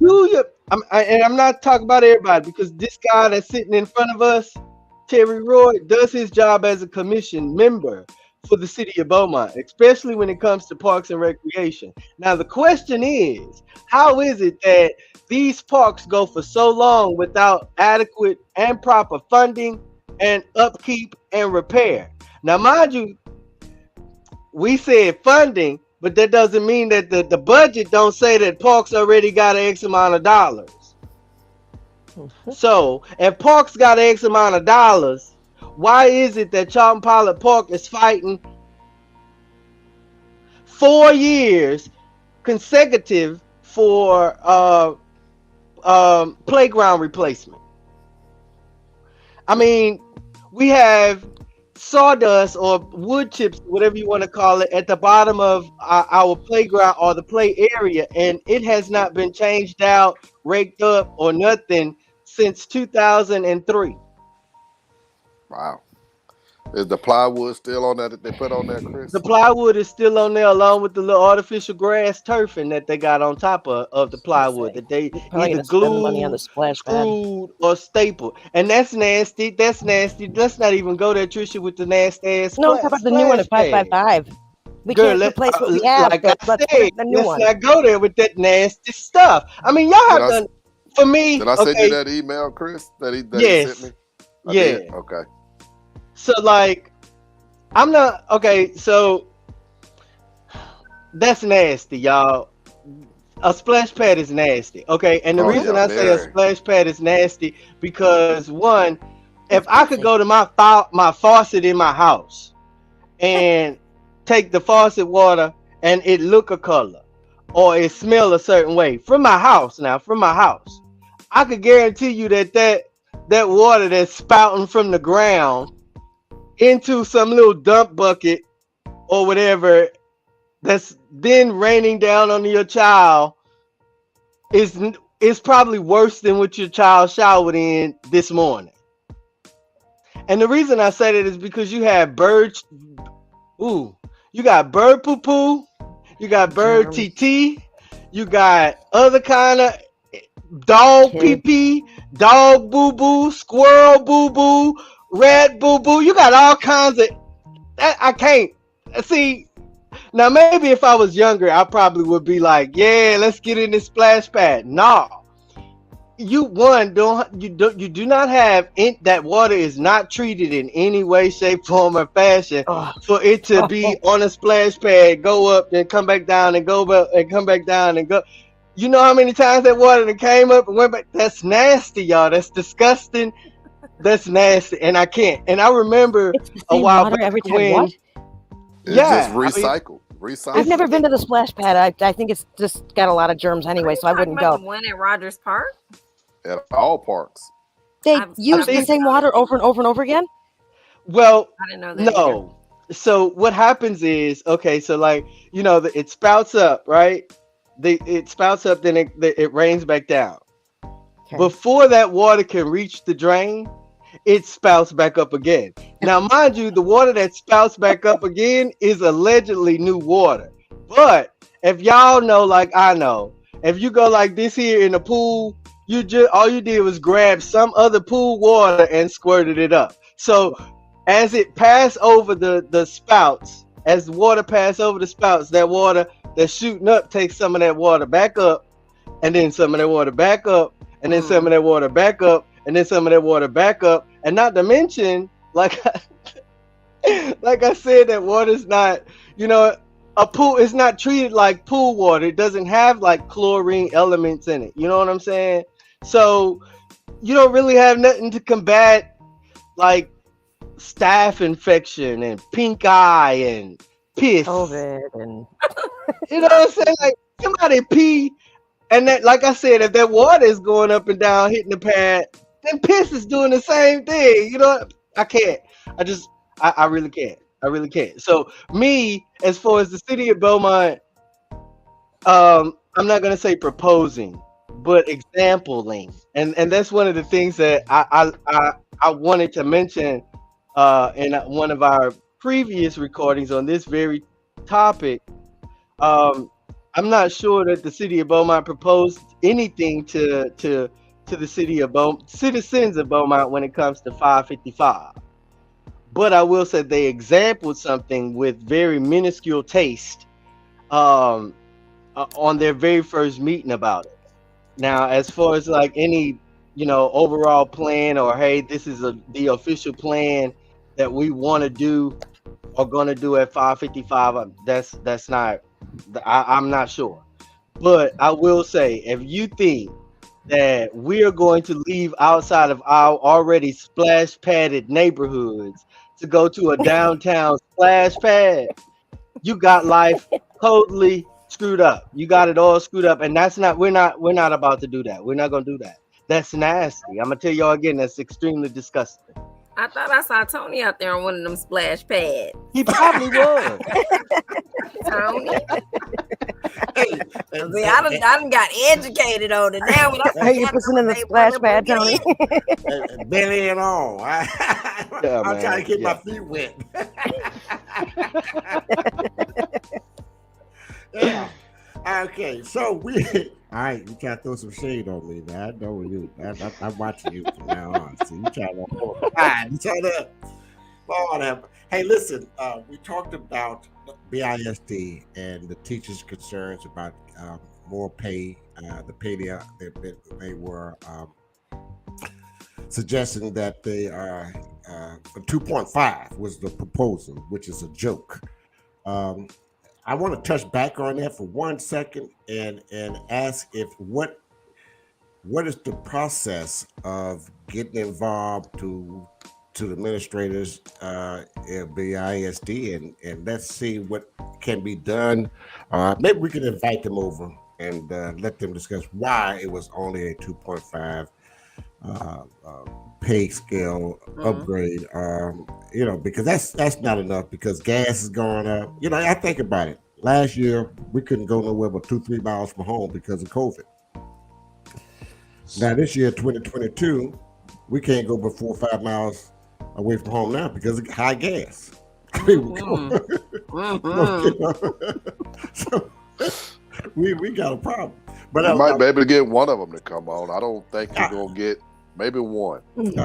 [SPEAKER 4] I'm not talking about everybody, because this guy that's sitting in front of us, Terry Roy, does his job as a commission member for the city of Beaumont, especially when it comes to parks and recreation. Now, the question is, how is it that these parks go for so long without adequate and proper funding and upkeep and repair? Now, mind you, we said funding, but that doesn't mean that the budget don't say that parks already got X amount of dollars. So, if parks got X amount of dollars, why is it that Charlton Pilot Park is fighting 4 years consecutive for playground replacement? I mean, we have sawdust or wood chips, whatever you want to call it, at the bottom of our playground or the play area, and it has not been changed out, raked up, or nothing since 2003.
[SPEAKER 3] Wow. Is the plywood still on that they put on there, Chris?
[SPEAKER 4] The plywood is still on there, along with the little artificial grass turfing that they got on top of the plywood that they either
[SPEAKER 5] money on the
[SPEAKER 4] glued,
[SPEAKER 5] splash pad.
[SPEAKER 4] screwed, or stapled. And that's nasty. That's nasty. Let's not even go there, Trisha, with the nasty ass.
[SPEAKER 5] No, how about the new one at 555? We can't replace what we have.
[SPEAKER 4] Like
[SPEAKER 5] but
[SPEAKER 4] I
[SPEAKER 5] let's
[SPEAKER 4] said,
[SPEAKER 5] put the new
[SPEAKER 4] let's
[SPEAKER 5] one.
[SPEAKER 4] not go there with that nasty stuff. I mean, y'all have done for me.
[SPEAKER 3] Did I send you that email, Chris? That he
[SPEAKER 4] Yes.
[SPEAKER 3] sent me? I
[SPEAKER 4] Yeah.
[SPEAKER 3] did? Okay.
[SPEAKER 4] So like, I'm not okay. So that's nasty, y'all. A splash pad is nasty, okay? And the reason
[SPEAKER 3] yeah,
[SPEAKER 4] I say a
[SPEAKER 3] very.
[SPEAKER 4] splash pad is nasty because one, if I could go to my faucet in my house and take the faucet water and it look a color or it smell a certain way from my house, I could guarantee you that water that's spouting from the ground into some little dump bucket or whatever that's then raining down on your child is probably worse than what your child showered in this morning. And the reason I say that is because you have birds. You got bird poo poo, you got bird TT, you got other kind of dog pee pee, dog boo boo, squirrel boo boo, rat boo boo. You got all kinds of. I can't see. Now maybe if I was younger, I probably would be like, yeah, let's get in this splash pad. No. You do not have that water is not treated in any way, shape, form, or fashion for it to be on a splash pad, go up and come back down and go up and come back down and go. You know how many times that water that came up and went back? That's nasty, y'all. That's disgusting. That's nasty, and I can't. And I remember a while back
[SPEAKER 5] every time.
[SPEAKER 4] when
[SPEAKER 5] What?
[SPEAKER 3] It's just recycled. Recycled.
[SPEAKER 5] I've never been to the splash pad. I think it's just got a lot of germs anyway, so I wouldn't go.
[SPEAKER 6] The one at Rogers Park?
[SPEAKER 3] At all parks.
[SPEAKER 5] They use the same water over and over and over again?
[SPEAKER 4] Well,
[SPEAKER 6] I didn't know that.
[SPEAKER 4] no. So what happens is, okay, so like, you know, it spouts up, right? It spouts up, then it rains back down. Okay. Before that water can reach the drain, it spouts back up again. Now, mind you, the water that spouts back up again is allegedly new water. But if y'all know, like I know, if you go like this here in the pool, all you did was grab some other pool water and squirted it up. So as it passed over the spouts, as the water passed over the spouts, that water that's shooting up takes some of that water back up, and then some of that water back up, and then some of that water back up, and then some of that water back up. And not to mention, like I said, that water's not, you know, a pool is not treated like pool water. It doesn't have like chlorine elements in it. You know what I'm saying? So you don't really have nothing to combat like staph infection and pink eye and piss.
[SPEAKER 5] COVID and
[SPEAKER 4] you know what I'm saying? Like somebody pee, and that, like I said, if that water is going up and down hitting the pad, then piss is doing the same thing. You know, I can't. I really can't. I really can't. So me, as far as the city of Beaumont, I'm not gonna say proposing, but exampling, and that's one of the things that I wanted to mention in one of our previous recordings on this very topic. I'm not sure that the city of Beaumont proposed anything to the citizens of Beaumont when it comes to 555. But I will say they exampled something with very minuscule taste on their very first meeting about it. Now, as far as like any, overall plan, or hey, this is the official plan that we want to do or gonna do at 555, that's not, I'm not sure. But I will say, if you think that we are going to leave outside of our already splash padded neighborhoods to go to a downtown splash pad, you got life totally screwed up. You got it all screwed up, and that's not. We're not about to do that. We're not gonna do that. That's nasty. I'm gonna tell y'all again. That's extremely disgusting.
[SPEAKER 6] I thought I saw Tony out there on one of them splash pads.
[SPEAKER 4] He probably was.
[SPEAKER 6] Tony. See, I done got educated on it now. When I
[SPEAKER 5] Hey, you putting in the splash pad, Tony?
[SPEAKER 1] Belly and all.
[SPEAKER 4] Yeah,
[SPEAKER 1] I'm
[SPEAKER 4] man.
[SPEAKER 1] trying to get
[SPEAKER 4] Yeah.
[SPEAKER 1] my feet wet. Yeah. Okay, so all right, you try to throw some shade on me, man. I know you. I'm watching you from now on. So you try to, you try to, Lord have. Hey, listen, we talked about BISD and the teachers' concerns about more pay. The pay they were suggesting that they are for 2.5 was the proposal, which is a joke. I want to touch back on that for 1 second and ask if what is the process of getting involved to the administrators at BISD and let's see what can be done. Maybe we can invite them over and let them discuss why it was only a 2.5 pay scale upgrade. Because that's not enough because gas is going up. I think about it. Last year we couldn't go nowhere but 2-3 miles from home because of COVID. Now this year, 2022, we can't go but 4 or 5 miles away from home now because of high gas. So we got a problem. But
[SPEAKER 3] you might be able to get one of them to come on. I don't think you're gonna get maybe one.
[SPEAKER 4] Maybe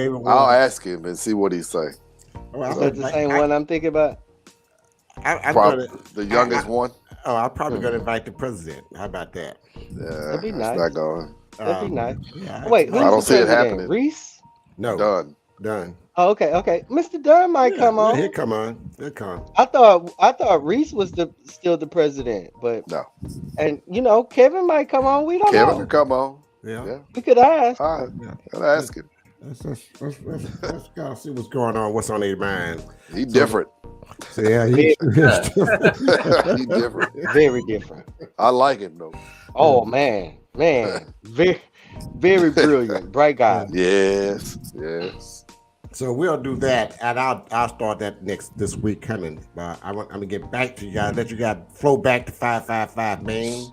[SPEAKER 4] one.
[SPEAKER 3] I'll ask him and see what he say.
[SPEAKER 4] Is that the same one I'm thinking about?
[SPEAKER 3] The youngest one.
[SPEAKER 1] I'm probably gonna invite the president. How about that?
[SPEAKER 3] Yeah,
[SPEAKER 4] that'd be nice.
[SPEAKER 3] Not going.
[SPEAKER 4] That'd be nice.
[SPEAKER 1] Yeah,
[SPEAKER 4] Wait, who's
[SPEAKER 3] I don't
[SPEAKER 4] the
[SPEAKER 3] see it
[SPEAKER 4] president?
[SPEAKER 3] happening.
[SPEAKER 4] Reese?
[SPEAKER 1] No, done.
[SPEAKER 4] Oh, okay. Mr. Dunn might come on.
[SPEAKER 1] He'll come on. He'll come.
[SPEAKER 4] I thought Reese was still the president, but
[SPEAKER 3] no.
[SPEAKER 4] And Kevin might come on. We don't know.
[SPEAKER 3] Kevin can come on.
[SPEAKER 1] Yeah.
[SPEAKER 4] We could ask.
[SPEAKER 3] All right. I'll ask him.
[SPEAKER 1] Let's go see what's going on. What's on their mind?
[SPEAKER 3] He's different.
[SPEAKER 1] So yeah,
[SPEAKER 3] he's different.
[SPEAKER 4] Very different.
[SPEAKER 3] I like him though.
[SPEAKER 4] Oh man, very, very brilliant, bright guy.
[SPEAKER 3] Yes.
[SPEAKER 1] So we'll do that, and I'll start that this week coming. I'm gonna get back to you guys. Let you guys flow back to 555 Main,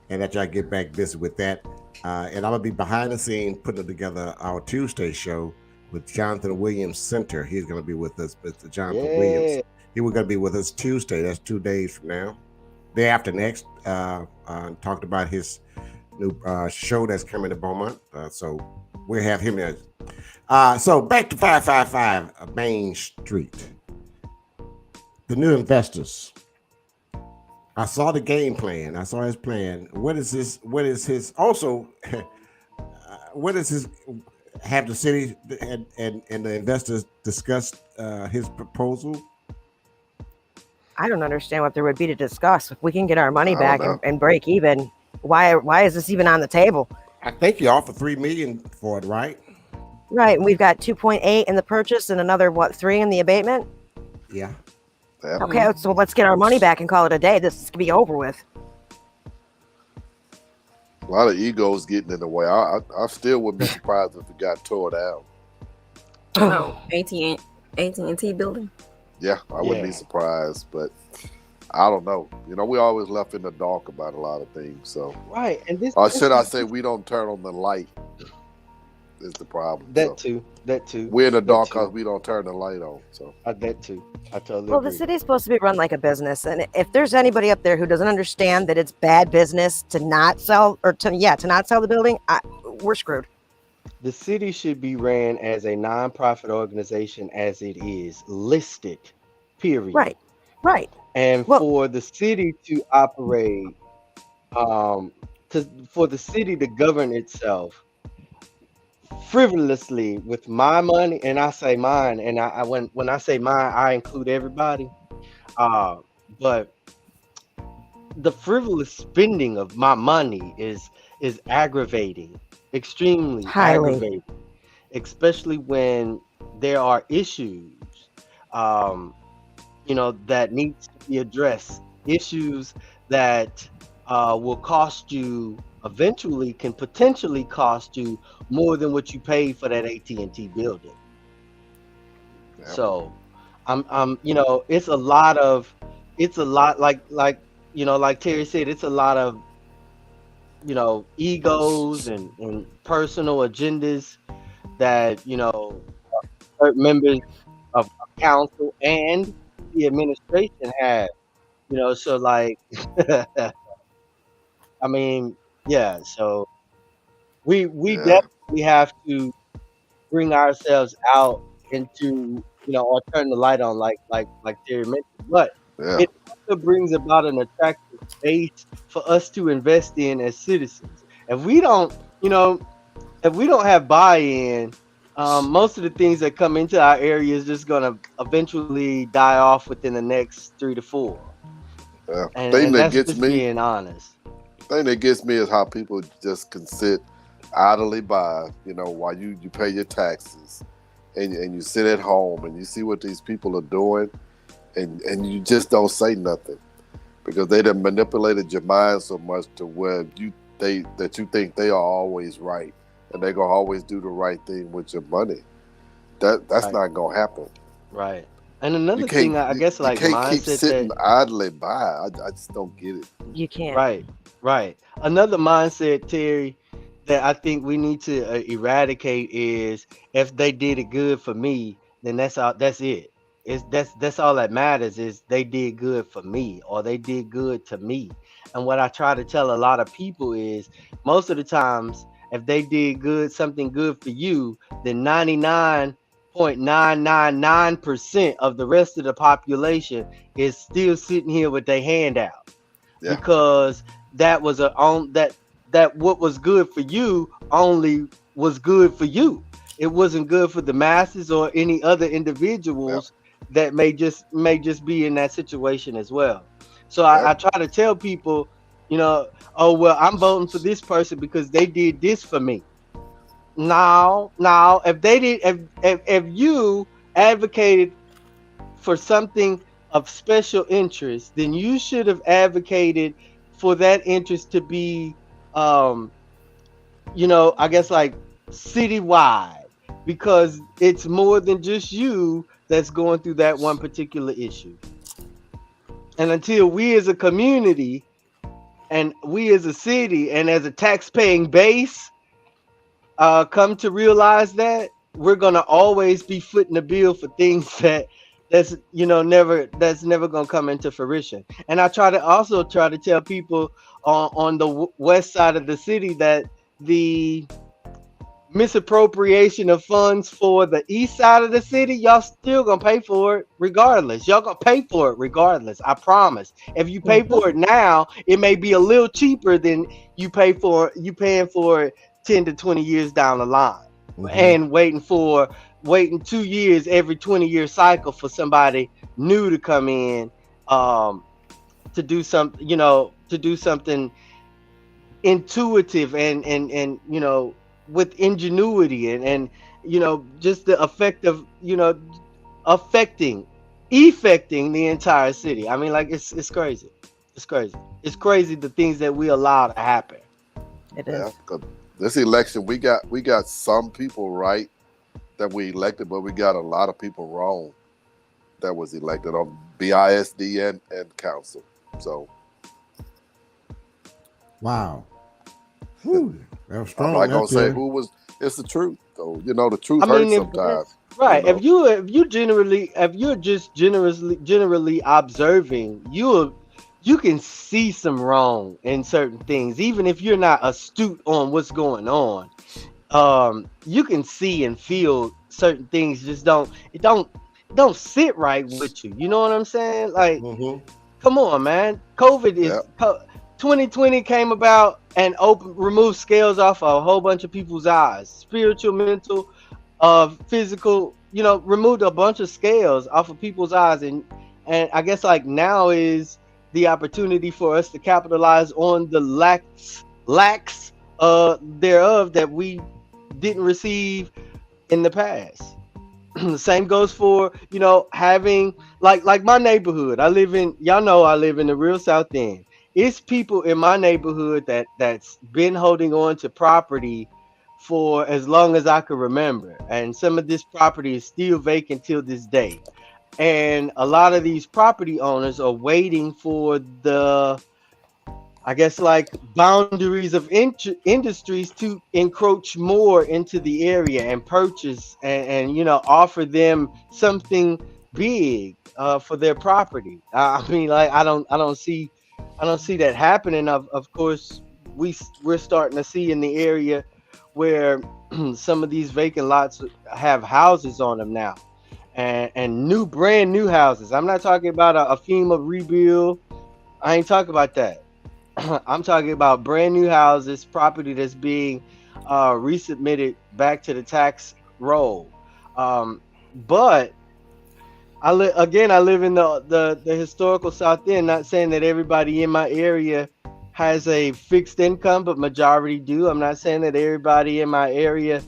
[SPEAKER 1] and let y'all get back busy with that. And I'm gonna be behind the scenes putting together our Tuesday show with Jonathan Williams Center. He's gonna be with us, Mr. Jonathan Williams. He was gonna be with us Tuesday. That's 2 days from now. Day after next. Talked about his new show that's coming to Beaumont. So we'll have him there. So back to 555 Main Street. The new investors. I saw the game plan. I saw his plan. What is his? Also, what is his? Have the city and the investors discussed his proposal?
[SPEAKER 5] I don't understand what there would be to discuss. If we can get our money back and break even, why is this even on the table?
[SPEAKER 1] I think you offered $3 million for it, right?
[SPEAKER 5] Right. We've got 2.8 in the purchase and another 3 in the abatement.
[SPEAKER 1] Yeah.
[SPEAKER 5] Okay, so let's get our money back and call it a day. This can be over with.
[SPEAKER 3] A lot of egos getting in the way. I still wouldn't be surprised if it got tore down.
[SPEAKER 6] Oh, AT&T building.
[SPEAKER 3] Yeah, I wouldn't be surprised, but I don't know. We always left in the dark about a lot of things. So
[SPEAKER 4] right, and this.
[SPEAKER 3] Or should I say we don't turn on the light? Is the problem.
[SPEAKER 4] That too.
[SPEAKER 3] We're in the dark because we don't turn the light on. So
[SPEAKER 4] that too. I totally
[SPEAKER 5] Well,
[SPEAKER 4] agree.
[SPEAKER 5] the city's supposed to be run like a business, and if there's anybody up there who doesn't understand that it's bad business to not sell or to not sell the building, we're screwed.
[SPEAKER 4] The city should be ran as a nonprofit organization as it is listed, period.
[SPEAKER 5] Right. Right.
[SPEAKER 4] And
[SPEAKER 5] Well,
[SPEAKER 4] for the city to operate, for the city to govern itself frivolously with my money, and I say mine, and when I say mine, I include everybody. Uh, but the frivolous spending of my money is aggravating, extremely
[SPEAKER 5] highly.
[SPEAKER 4] aggravating, especially when there are issues, um, that needs to be addressed, issues that will cost you eventually can potentially cost you more than what you paid for that AT&T building.
[SPEAKER 3] Yeah.
[SPEAKER 4] So it's a lot like Terry said, it's a lot of egos and personal agendas that certain members of council and the administration have. So like I mean, yeah, so we
[SPEAKER 3] Yeah.
[SPEAKER 4] definitely have to bring ourselves out into, or turn the light on, like Terry mentioned. But
[SPEAKER 3] Yeah.
[SPEAKER 4] it also brings about an attractive base for us to invest in as citizens. If we don't, you know, if we don't have buy-in, most of the things that come into our area is just gonna eventually die off within the next 3 to 4.
[SPEAKER 3] Yeah.
[SPEAKER 4] And that's just being honest.
[SPEAKER 3] Thing that gets me is how people just can sit idly by, while you pay your taxes, and you sit at home and you see what these people are doing, and you just don't say nothing because they done manipulated your mind so much to where you think they are always right and they're gonna always do the right thing with your money. That's
[SPEAKER 4] Right.
[SPEAKER 3] not gonna happen.
[SPEAKER 4] Right. And
[SPEAKER 3] You
[SPEAKER 4] another
[SPEAKER 3] can't
[SPEAKER 4] thing, I guess,
[SPEAKER 3] you
[SPEAKER 4] like
[SPEAKER 3] can't keep
[SPEAKER 4] mindset
[SPEAKER 3] sitting
[SPEAKER 4] that.
[SPEAKER 3] idly by. I just don't get it.
[SPEAKER 5] You can't.
[SPEAKER 4] Right, right. Another mindset, Terry, that I think we need to eradicate is if they did it good for me, then that's all. That's it. That's all that matters is they did good for me or they did good to me. And what I try to tell a lot of people is most of the times if they did something good for you, then 99.999% of the rest of the population is still sitting here with their hand out
[SPEAKER 3] Yeah.
[SPEAKER 4] because that was a on that what was good for you only was good for you. It wasn't good for the masses or any other
[SPEAKER 3] Yeah.
[SPEAKER 4] individuals that may just be in that situation as well. So
[SPEAKER 3] Yeah.
[SPEAKER 4] I try to tell people, oh well, I'm voting for this person because they did this for me. Now, if they did, if you advocated for something of special interest, then you should have advocated for that interest to be, I guess like citywide, because it's more than just you that's going through that one particular issue. And until we as a community and we as a city and as a tax-paying base come to realize that, we're gonna always be footing the bill for things that's never gonna come into fruition. And I try to tell people on the west side of the city that the misappropriation of funds for the east side of the city, y'all still gonna pay for it regardless. Y'all gonna pay for it regardless. I promise. If you pay
[SPEAKER 5] Mhm.
[SPEAKER 4] for it now, it may be a little cheaper than you paying for it 10 to 20 years down the line. And waiting 2 years every 20-year cycle for somebody new to come in, um to do something intuitive and with ingenuity and just the effect of affecting effecting the entire city. I mean, like, it's crazy. It's crazy the things that we allow to happen.
[SPEAKER 5] It
[SPEAKER 3] Yeah.
[SPEAKER 5] is.
[SPEAKER 3] 'Cause this election, we got some people right that we elected, but we got a lot of people wrong that was elected on BISD and council. So
[SPEAKER 1] Wow. Whew, that was
[SPEAKER 3] I'm
[SPEAKER 1] strong.
[SPEAKER 3] not gonna
[SPEAKER 1] That's
[SPEAKER 3] say
[SPEAKER 1] it.
[SPEAKER 3] who was. It's the truth, though. The truth
[SPEAKER 4] I mean,
[SPEAKER 3] hurts
[SPEAKER 4] if
[SPEAKER 3] sometimes.
[SPEAKER 4] right, if you're just generally observing, you can see some wrong in certain things, even if you're not astute on what's going on. you can see and feel certain things just don't sit right with you. You know what I'm saying? Like,
[SPEAKER 1] Mm-hmm.
[SPEAKER 4] come on, man. COVID
[SPEAKER 3] Yeah.
[SPEAKER 4] is 2020 came about and removed scales off a whole bunch of people's eyes, spiritual, mental, physical. Removed a bunch of scales off of people's eyes, and I guess like now is the opportunity for us to capitalize on the lacks thereof that we didn't receive in the past. The same goes for having like my neighborhood. I live in the real South End. It's people in my neighborhood that's been holding on to property for as long as I can remember, and some of this property is still vacant till this day. And a lot of these property owners are waiting for the, I guess, like boundaries of industries to encroach more into the area and purchase and offer them something big for their property. I mean, like I don't see that happening. Of course, we're starting to see in the area where some of these vacant lots have houses on them now, and brand new houses. I'm not talking about a FEMA rebuild. I ain't talking about that. I'm talking about brand new houses, property that's being resubmitted back to the tax roll. But I live in the historical South End. Not saying that everybody in my area has a fixed income, but majority do. I'm not saying that everybody in my area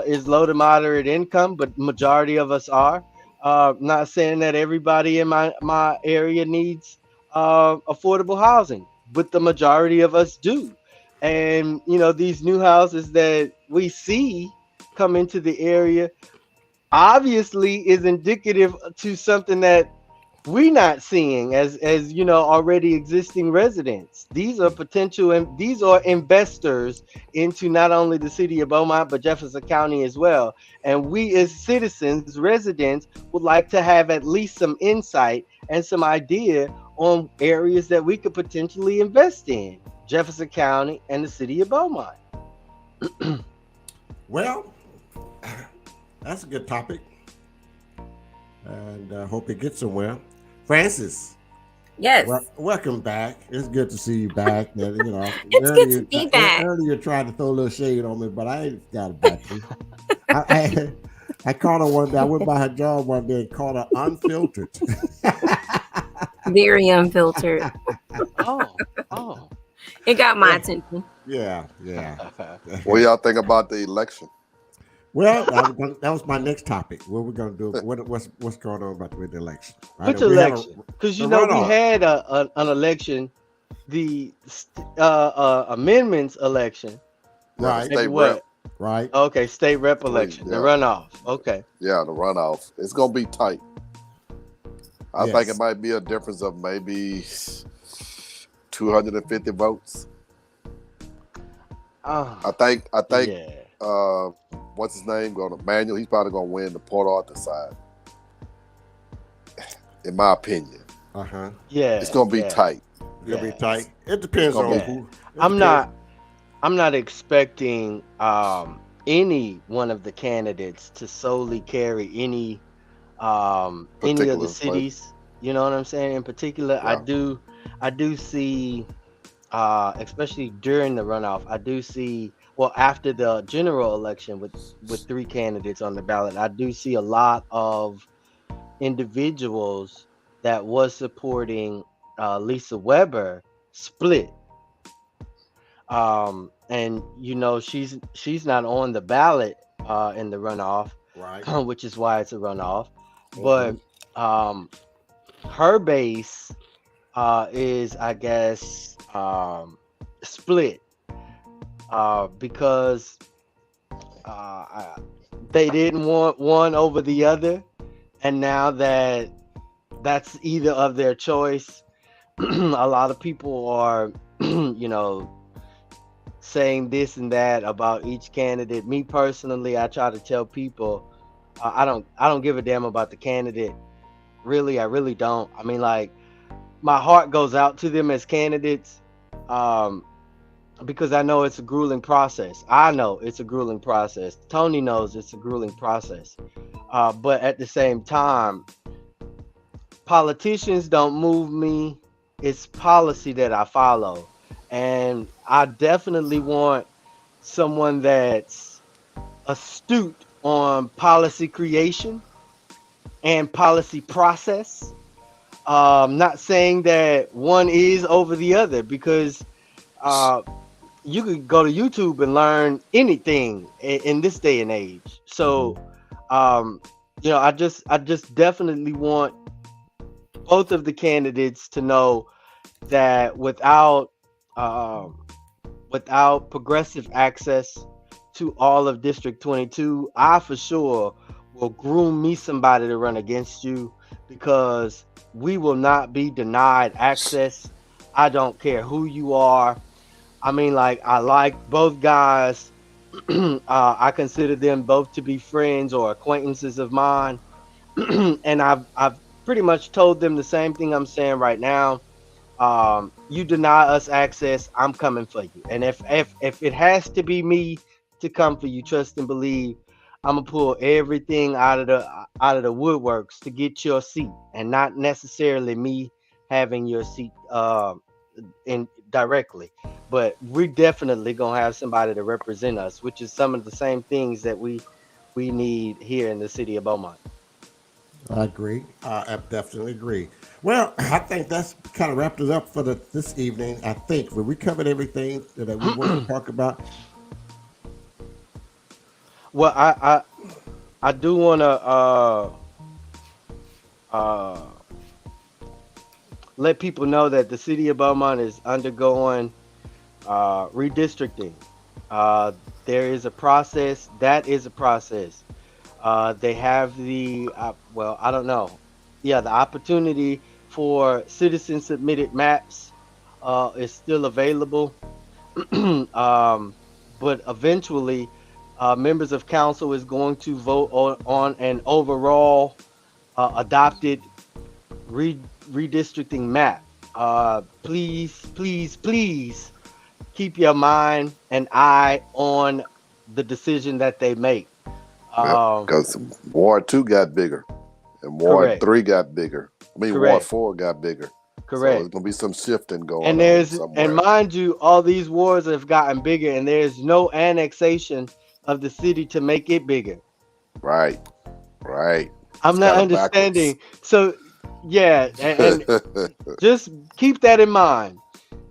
[SPEAKER 4] is low to moderate income, but majority of us are. Not saying that everybody in my area needs affordable housing, but the majority of us do. And these new houses that we see come into the area obviously is indicative to something that we not seeing as already existing residents. These are potential, and these are investors into not only the city of Beaumont but Jefferson County as well. And we as citizens, residents, would like to have at least some insight and some idea on areas that we could potentially invest in Jefferson County and the city of Beaumont.
[SPEAKER 1] Well, that's a good topic, and I hope it gets somewhere. Francis,
[SPEAKER 6] Yes.
[SPEAKER 1] welcome back. It's good to see you back. And,
[SPEAKER 6] It's good to be back.
[SPEAKER 1] earlier you tried to throw a little shade on me, but I ain't got it back to you. I caught her one day. I went by her job one day and caught her unfiltered.
[SPEAKER 6] Very unfiltered.
[SPEAKER 4] Oh.
[SPEAKER 6] It got my attention.
[SPEAKER 1] Yeah.
[SPEAKER 3] What y'all think about the election?
[SPEAKER 1] Well, that was my next topic. What we're gonna do? What's going on with the election? Right?
[SPEAKER 4] Which
[SPEAKER 1] We had
[SPEAKER 4] election? Because
[SPEAKER 1] the
[SPEAKER 4] we
[SPEAKER 1] runoff.
[SPEAKER 4] had an election, the amendments election.
[SPEAKER 1] Right.
[SPEAKER 3] State
[SPEAKER 4] What?
[SPEAKER 3] rep.
[SPEAKER 1] Right.
[SPEAKER 4] Okay, state rep election, the
[SPEAKER 3] Yeah.
[SPEAKER 4] runoff. Okay.
[SPEAKER 3] Yeah, the runoff. It's gonna be tight. I think
[SPEAKER 1] Yes.
[SPEAKER 3] it might be a difference of maybe 250 votes. I think
[SPEAKER 4] Yeah.
[SPEAKER 3] what's his name? Manuel, he's probably gonna win the Port Arthur side. In my opinion.
[SPEAKER 1] Uh-huh.
[SPEAKER 4] Yeah.
[SPEAKER 3] It's gonna be tight.
[SPEAKER 1] It's gonna be
[SPEAKER 4] Yes.
[SPEAKER 1] tight. It depends on
[SPEAKER 3] Gonna
[SPEAKER 1] who.
[SPEAKER 3] be-
[SPEAKER 4] I'm not expecting any one of the candidates to solely carry any of
[SPEAKER 3] Particular
[SPEAKER 4] the cities. You know what I'm saying? In particular,
[SPEAKER 3] Yeah.
[SPEAKER 4] I do see especially during the runoff, I do see, well, after the general election with three candidates on the ballot, I do see a lot of individuals that was supporting Lisa Weber split. And she's not on the ballot in the runoff,
[SPEAKER 1] Right.
[SPEAKER 4] which is why it's a runoff.
[SPEAKER 1] Mhm.
[SPEAKER 4] But her base is, I guess, split because they didn't want one over the other, and now that that's either of their choice, a lot of people are, saying this and that about each candidate. Me personally, I try to tell people, I don't give a damn about the candidate. Really, I really don't. I mean, like, my heart goes out to them as candidates. because I know it's a grueling process. I know it's a grueling process. Tony knows it's a grueling process. But at the same time, politicians don't move me. It's policy that I follow. And I definitely want someone that's astute on policy creation and policy process. Not saying that one is over the other, because uh, you could go to YouTube and learn anything in this day and age. So, um, I just definitely want both of the candidates to know that um, without progressive access to all of District 22, I for sure will groom me somebody to run against you, because we will not be denied access. I don't care who you are. I mean, like, I like both guys. I consider them both to be friends or acquaintances of mine. And I've pretty much told them the same thing I'm saying right now. You deny us access, I'm coming for you. And if it has to be me to come for you, trust and believe, I'm gonna pull everything out of the woodworks to get your seat, and not necessarily me having your seat in directly. But we're definitely gonna have somebody to represent us, which is some of the same things that we need here in the city of Beaumont.
[SPEAKER 1] I agree. I definitely agree. Well, I think that's kind of wrapped it up for this evening. I think we covered everything that we wanted to talk about.
[SPEAKER 4] Well, I do want to uh let people know that the city of Beaumont is undergoing redistricting. Uh, there is a process. That is a process. They have well, I don't know. Yeah, the opportunity for citizen submitted maps is still available. um, but eventually, members of council is going to vote on an overall adopted redistricting map. Please, please, please keep your mind and eye on the decision that they make.
[SPEAKER 3] Yep,
[SPEAKER 4] Um,
[SPEAKER 3] because Ward 2 got bigger and Ward
[SPEAKER 4] correct,
[SPEAKER 3] 3 got bigger. I mean, Ward
[SPEAKER 4] correct,
[SPEAKER 3] 4 got bigger. So there's
[SPEAKER 4] correct.
[SPEAKER 3] going to be some shifting going
[SPEAKER 4] And
[SPEAKER 3] on
[SPEAKER 4] and
[SPEAKER 3] somewhere.
[SPEAKER 4] mind you, all these wards have gotten bigger, and there's no annexation of the city to make it bigger.
[SPEAKER 3] Right, right.
[SPEAKER 4] I'm
[SPEAKER 3] It's
[SPEAKER 4] not
[SPEAKER 3] kind of backwards.
[SPEAKER 4] understanding. So, yeah, and just keep that in mind.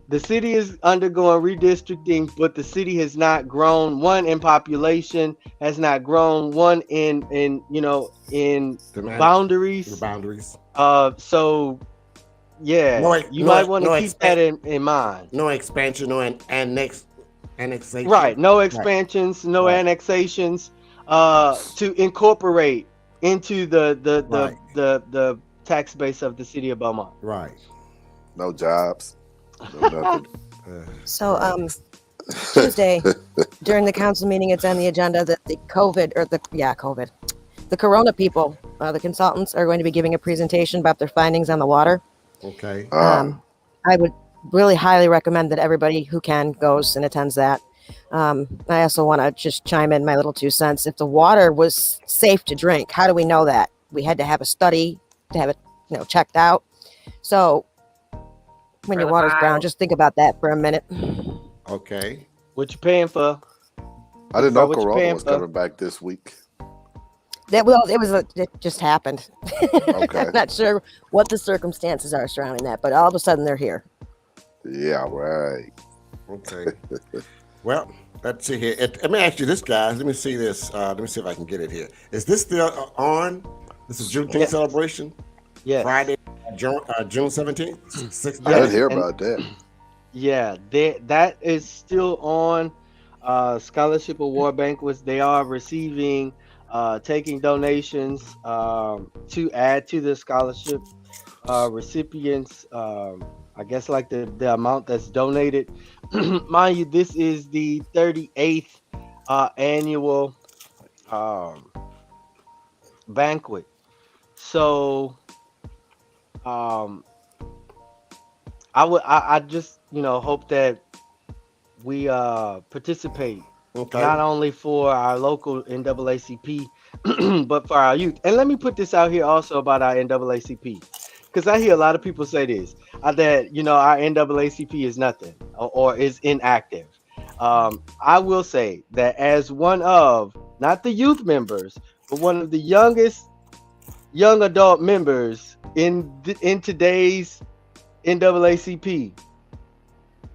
[SPEAKER 4] The city is undergoing redistricting, but the city has not grown, one in population, has not grown, one in
[SPEAKER 1] Demand the
[SPEAKER 4] boundaries.
[SPEAKER 1] boundaries.
[SPEAKER 4] So yeah, you might want to keep that in mind.
[SPEAKER 1] no expansion, no annexation.
[SPEAKER 4] Right, no
[SPEAKER 1] Right,
[SPEAKER 4] expansions, no
[SPEAKER 1] right,
[SPEAKER 4] annexations to incorporate into
[SPEAKER 1] right,
[SPEAKER 4] the tax base of the city of Beaumont.
[SPEAKER 1] right.
[SPEAKER 3] No jobs, no nothing.
[SPEAKER 5] So Tuesday during the council meeting, it's on the agenda that the the Corona people, the consultants, are going to be giving a presentation about their findings on the water.
[SPEAKER 1] Okay.
[SPEAKER 5] I would really highly recommend that everybody who can goes and attends that. I also want to just chime in my little 2 cents. If the water was safe to drink, how do we know that? We had to have a study to have it, checked out. So when
[SPEAKER 6] For
[SPEAKER 5] your
[SPEAKER 6] the
[SPEAKER 5] water's brown,
[SPEAKER 6] file.
[SPEAKER 5] just think about that for a minute.
[SPEAKER 1] Okay.
[SPEAKER 4] What you paying for?
[SPEAKER 3] I didn't
[SPEAKER 4] For
[SPEAKER 3] know
[SPEAKER 4] what you
[SPEAKER 3] Corona
[SPEAKER 4] paying
[SPEAKER 3] was
[SPEAKER 4] for?
[SPEAKER 3] coming back this week.
[SPEAKER 5] It just happened.
[SPEAKER 3] Okay.
[SPEAKER 5] I'm not sure what the circumstances are surrounding that, but all of a sudden they're here.
[SPEAKER 3] Yeah, right.
[SPEAKER 1] Okay. Well, let's see here. Let me ask you this, guys. Let me see this. Let me see if I can get it here. Is this still on? This is Juneteenth
[SPEAKER 4] Yes,
[SPEAKER 1] celebration,
[SPEAKER 4] yes,
[SPEAKER 1] Friday, June 17th,
[SPEAKER 3] I didn't
[SPEAKER 1] 6:30.
[SPEAKER 4] yes,
[SPEAKER 3] hear
[SPEAKER 4] and
[SPEAKER 3] about that.
[SPEAKER 4] yeah, that is still on. Scholarship award banquets. They are receiving, taking donations to add to the scholarship recipients. I guess like the amount that's donated. Mind you, this is the 38th annual um, banquet. So um, I just hope that we participate
[SPEAKER 1] Okay.
[SPEAKER 4] not only for our local NAACP, but for our youth. And let me put this out here also about our NAACP, because I hear a lot of people say this that our NAACP is nothing or is inactive. I will say that as one of not the youth members, but one of the youngest young adult members in today's NAACP.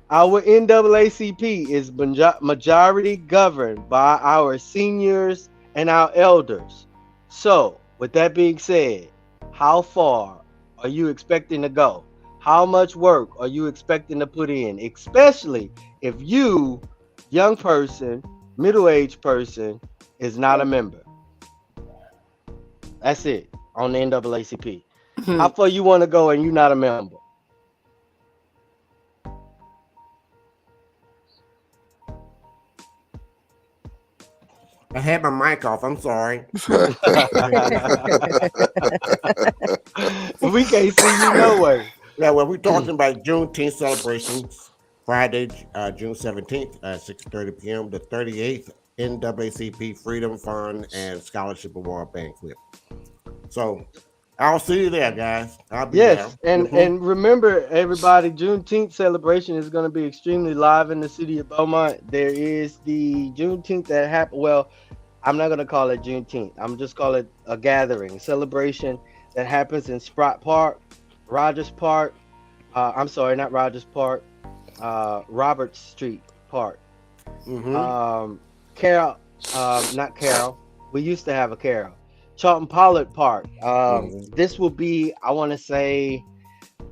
[SPEAKER 4] Our NAACP is majority governed by our seniors and our elders. So, with that being said, how far are you expecting to go? How much work are you expecting to put in? Especially if you, young person, middle-aged person, is not a member. That's it on the NAACP. How far you want to go and you're not a member?
[SPEAKER 1] I had my mic off. I'm sorry.
[SPEAKER 4] We can't see you no way.
[SPEAKER 1] Yeah, well, we're talking about Juneteenth celebrations, Friday, June 17th at 6:30 p.m., the 38th NAACP Freedom Fund and Scholarship Award Banquet. So I'll see you there, guys. I'll be there.
[SPEAKER 4] Yes, and remember, everybody, Juneteenth celebration is going to be extremely live in the city of Beaumont. There is the Juneteenth that happened. Well, I'm not going to call it Juneteenth. I'm just call it a gathering, celebration that happens in Sprott Park, Rogers Park. I'm sorry, not Rogers Park. Roberts Street Park. Carol, not Carol. We used to have a Carol. Charlton Pollard Park. This will be, I want to say,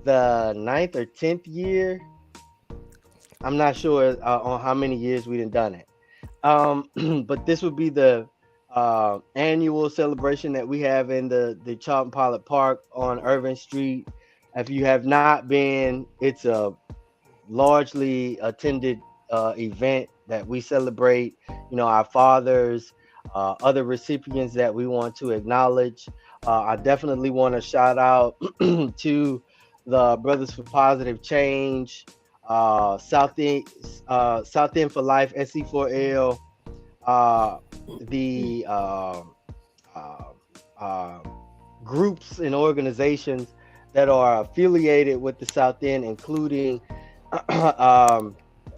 [SPEAKER 4] the 9th or 10th year. I'm not sure on how many years we done it. But this would be the annual celebration that we have in the Charlton Pollard Park on Irving Street. If you have not been, it's a largely attended event that we celebrate, our fathers, other recipients that we want to acknowledge. I definitely want to shout out to the Brothers for Positive Change, South End for Life, SC4L, the groups and organizations that are affiliated with the South End, including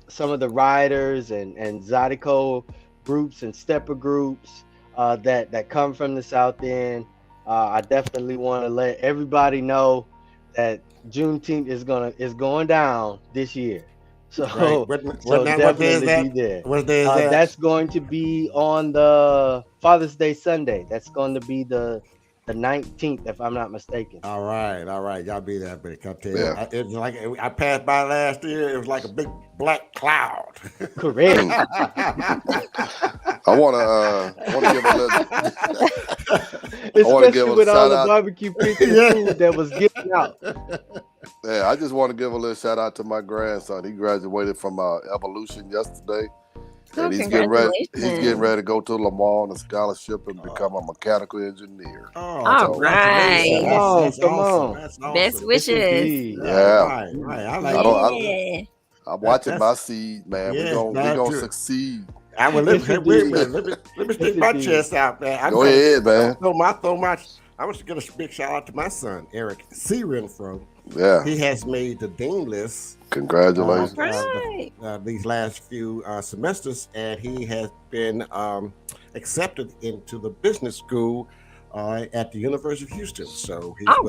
[SPEAKER 4] some of the riders and Zydeco groups and stepper groups that come from the South End. I definitely want to let everybody know that Juneteenth is going down this year. So,
[SPEAKER 1] Right.
[SPEAKER 4] so
[SPEAKER 1] What day is
[SPEAKER 4] definitely
[SPEAKER 1] that?
[SPEAKER 4] be there.
[SPEAKER 1] What day is that?
[SPEAKER 4] That's going to be on the Father's Day Sunday. That's going to be the 19th, if I'm not mistaken.
[SPEAKER 1] All right. Y'all be there, but I tell you,
[SPEAKER 3] Yeah.
[SPEAKER 1] it's like I passed by last year. It was like a big black cloud.
[SPEAKER 4] Correct.
[SPEAKER 3] I want to give a little.
[SPEAKER 4] Especially with all the barbecue pizza food that was given out.
[SPEAKER 3] Yeah, I just want to give a little shout out to my grandson. He graduated from Evolution yesterday. And he's getting ready to go to Lamar on a scholarship and become a mechanical engineer.
[SPEAKER 6] All right.
[SPEAKER 1] That's awesome. That's awesome.
[SPEAKER 6] Best wishes.
[SPEAKER 3] Yeah.
[SPEAKER 1] Right. I like
[SPEAKER 3] I'm watching my seed, man. We're gonna succeed.
[SPEAKER 1] I will wait a minute. Let me stick my chest out, man.
[SPEAKER 3] Go ahead, man.
[SPEAKER 1] I was gonna big shout out to my son, Eric C. Renfro.
[SPEAKER 3] Yeah.
[SPEAKER 1] He has made the dean list.
[SPEAKER 3] Congratulations.
[SPEAKER 1] These last few semesters, and he has been accepted into the business school at the University of Houston. So he has a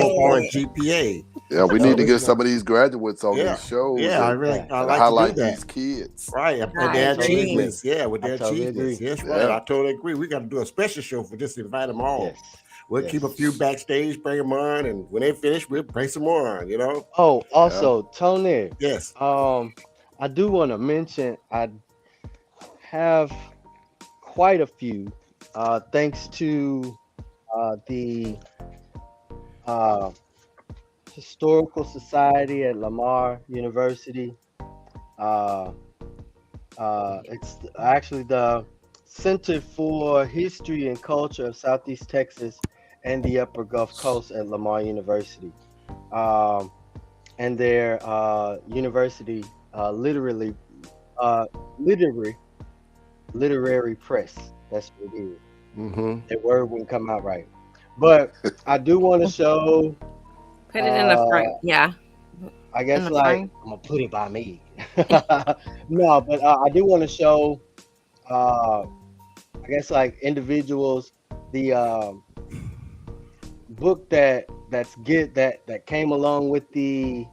[SPEAKER 1] 4.0 GPA.
[SPEAKER 3] Yeah, we need to get some of these graduates on these shows.
[SPEAKER 1] Yeah, I like
[SPEAKER 3] highlight
[SPEAKER 1] to do that.
[SPEAKER 3] these kids.
[SPEAKER 1] Right, and their achievements. Yeah, with their achievements.
[SPEAKER 4] Agree.
[SPEAKER 1] Yes, right. I totally agree. We got to do a special show for just invite them all.
[SPEAKER 4] Yes.
[SPEAKER 1] We'll keep a few backstage, bring them on, and when they finish, we'll bring some more on,
[SPEAKER 4] Oh, also, Tony.
[SPEAKER 1] Yes.
[SPEAKER 4] I do want to mention I have quite a few, thanks to the Historical Society at Lamar University. It's actually the Center for History and Culture of Southeast Texas and the Upper Gulf Coast at Lamar University. And their university literary press. That's what it is.
[SPEAKER 1] Mm-hmm.
[SPEAKER 4] That word wouldn't come out right. But I do want to show.
[SPEAKER 6] Put it in the front. Yeah.
[SPEAKER 4] I guess
[SPEAKER 6] In the
[SPEAKER 4] like
[SPEAKER 6] frame.
[SPEAKER 4] I'm gonna put it by me. No, but I do want to show. I guess like individuals, the book that came along with the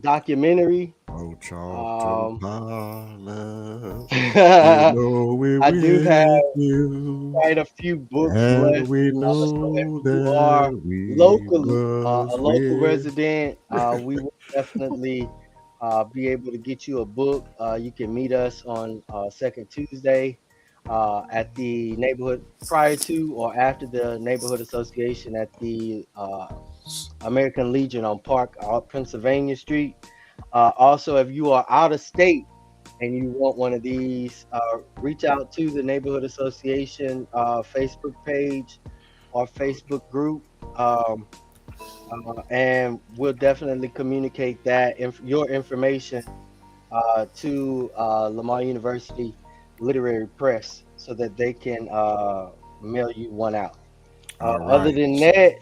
[SPEAKER 4] documentary.
[SPEAKER 1] Oh, Charlton Parlor.
[SPEAKER 4] I
[SPEAKER 1] We
[SPEAKER 4] do have
[SPEAKER 1] you,
[SPEAKER 4] quite a few books
[SPEAKER 1] and
[SPEAKER 4] left.
[SPEAKER 1] we
[SPEAKER 4] So
[SPEAKER 1] know
[SPEAKER 4] if you
[SPEAKER 1] that
[SPEAKER 4] are
[SPEAKER 1] we
[SPEAKER 4] locally
[SPEAKER 1] was
[SPEAKER 4] a local
[SPEAKER 1] with.
[SPEAKER 4] resident, we will definitely be able to get you a book. You can meet us on second Tuesday at the neighborhood prior to or after the neighborhood association at the American Legion on Park Pennsylvania Street. Also, if you are out of state and you want one of these, reach out to the neighborhood association Facebook page or Facebook group, and we'll definitely communicate that your information to Lamar University Literary Press so that they can mail you one out. Other than that,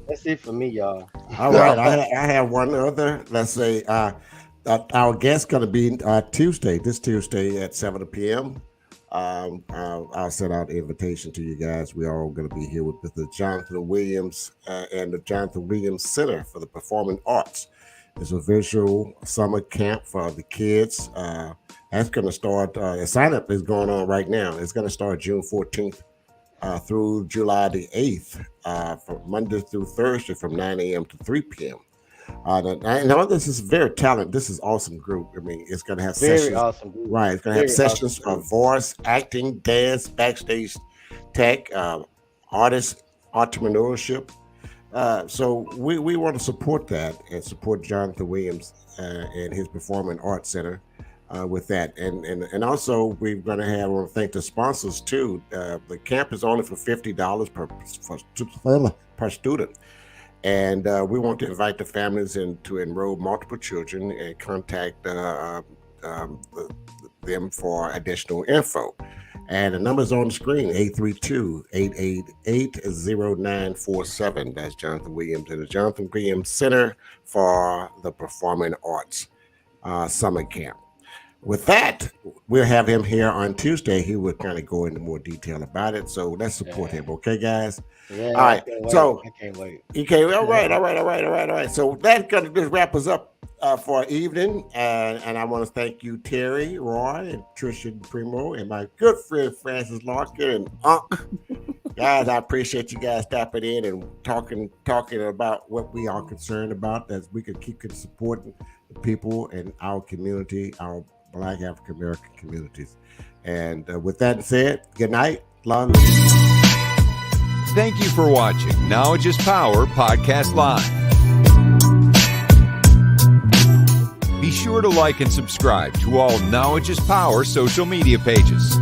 [SPEAKER 4] that's it for me, y'all.
[SPEAKER 1] All right, I have one other. Let's say our guest's going to be this Tuesday at 7 p.m. I'll send out an invitation to you guys. We are all going to be here with the Jonathan Williams and the Jonathan Williams Center for the Performing Arts. It's a visual summer camp for the kids. That's going to start. Sign up is going on right now. It's going to start June 14th. Through July the 8th, from Monday through Thursday from 9 a.m. to 3 p.m. I know this is very talented. This is awesome group. I mean, it's going to have sessions.
[SPEAKER 4] Awesome group.
[SPEAKER 1] Right. It's going to have sessions of voice, acting, dance, backstage tech, artist entrepreneurship. So we want to support that and support Jonathan Williams and his Performing Arts Center. With that, and also we're going to have. I want to thank the sponsors too. The camp is only for $50 per student, and we want to invite the families to enroll multiple children and contact them for additional info. And the number's on the screen: 832-888-0947. That's Jonathan Williams and the Jonathan Williams Center for the Performing Arts Summer Camp. With that, we'll have him here on Tuesday. He will kind of go into more detail about it. So let's support him, okay, guys?
[SPEAKER 4] Yeah.
[SPEAKER 1] All right. So
[SPEAKER 4] I can't wait.
[SPEAKER 1] Okay. All right. So that's gonna just wrap us up for our evening. And I want to thank you, Terry, Roy, and Trisha Primo, and my good friend Francis Larkin and Unc. Guys, I appreciate you guys stopping in and talking about what we are concerned about, as we can keep supporting the people in our community, our Black African American communities. And with that said, good night. Long live.
[SPEAKER 2] Thank you for watching Knowledge is Power Podcast Live. Be sure to like and subscribe to all Knowledge is Power social media pages.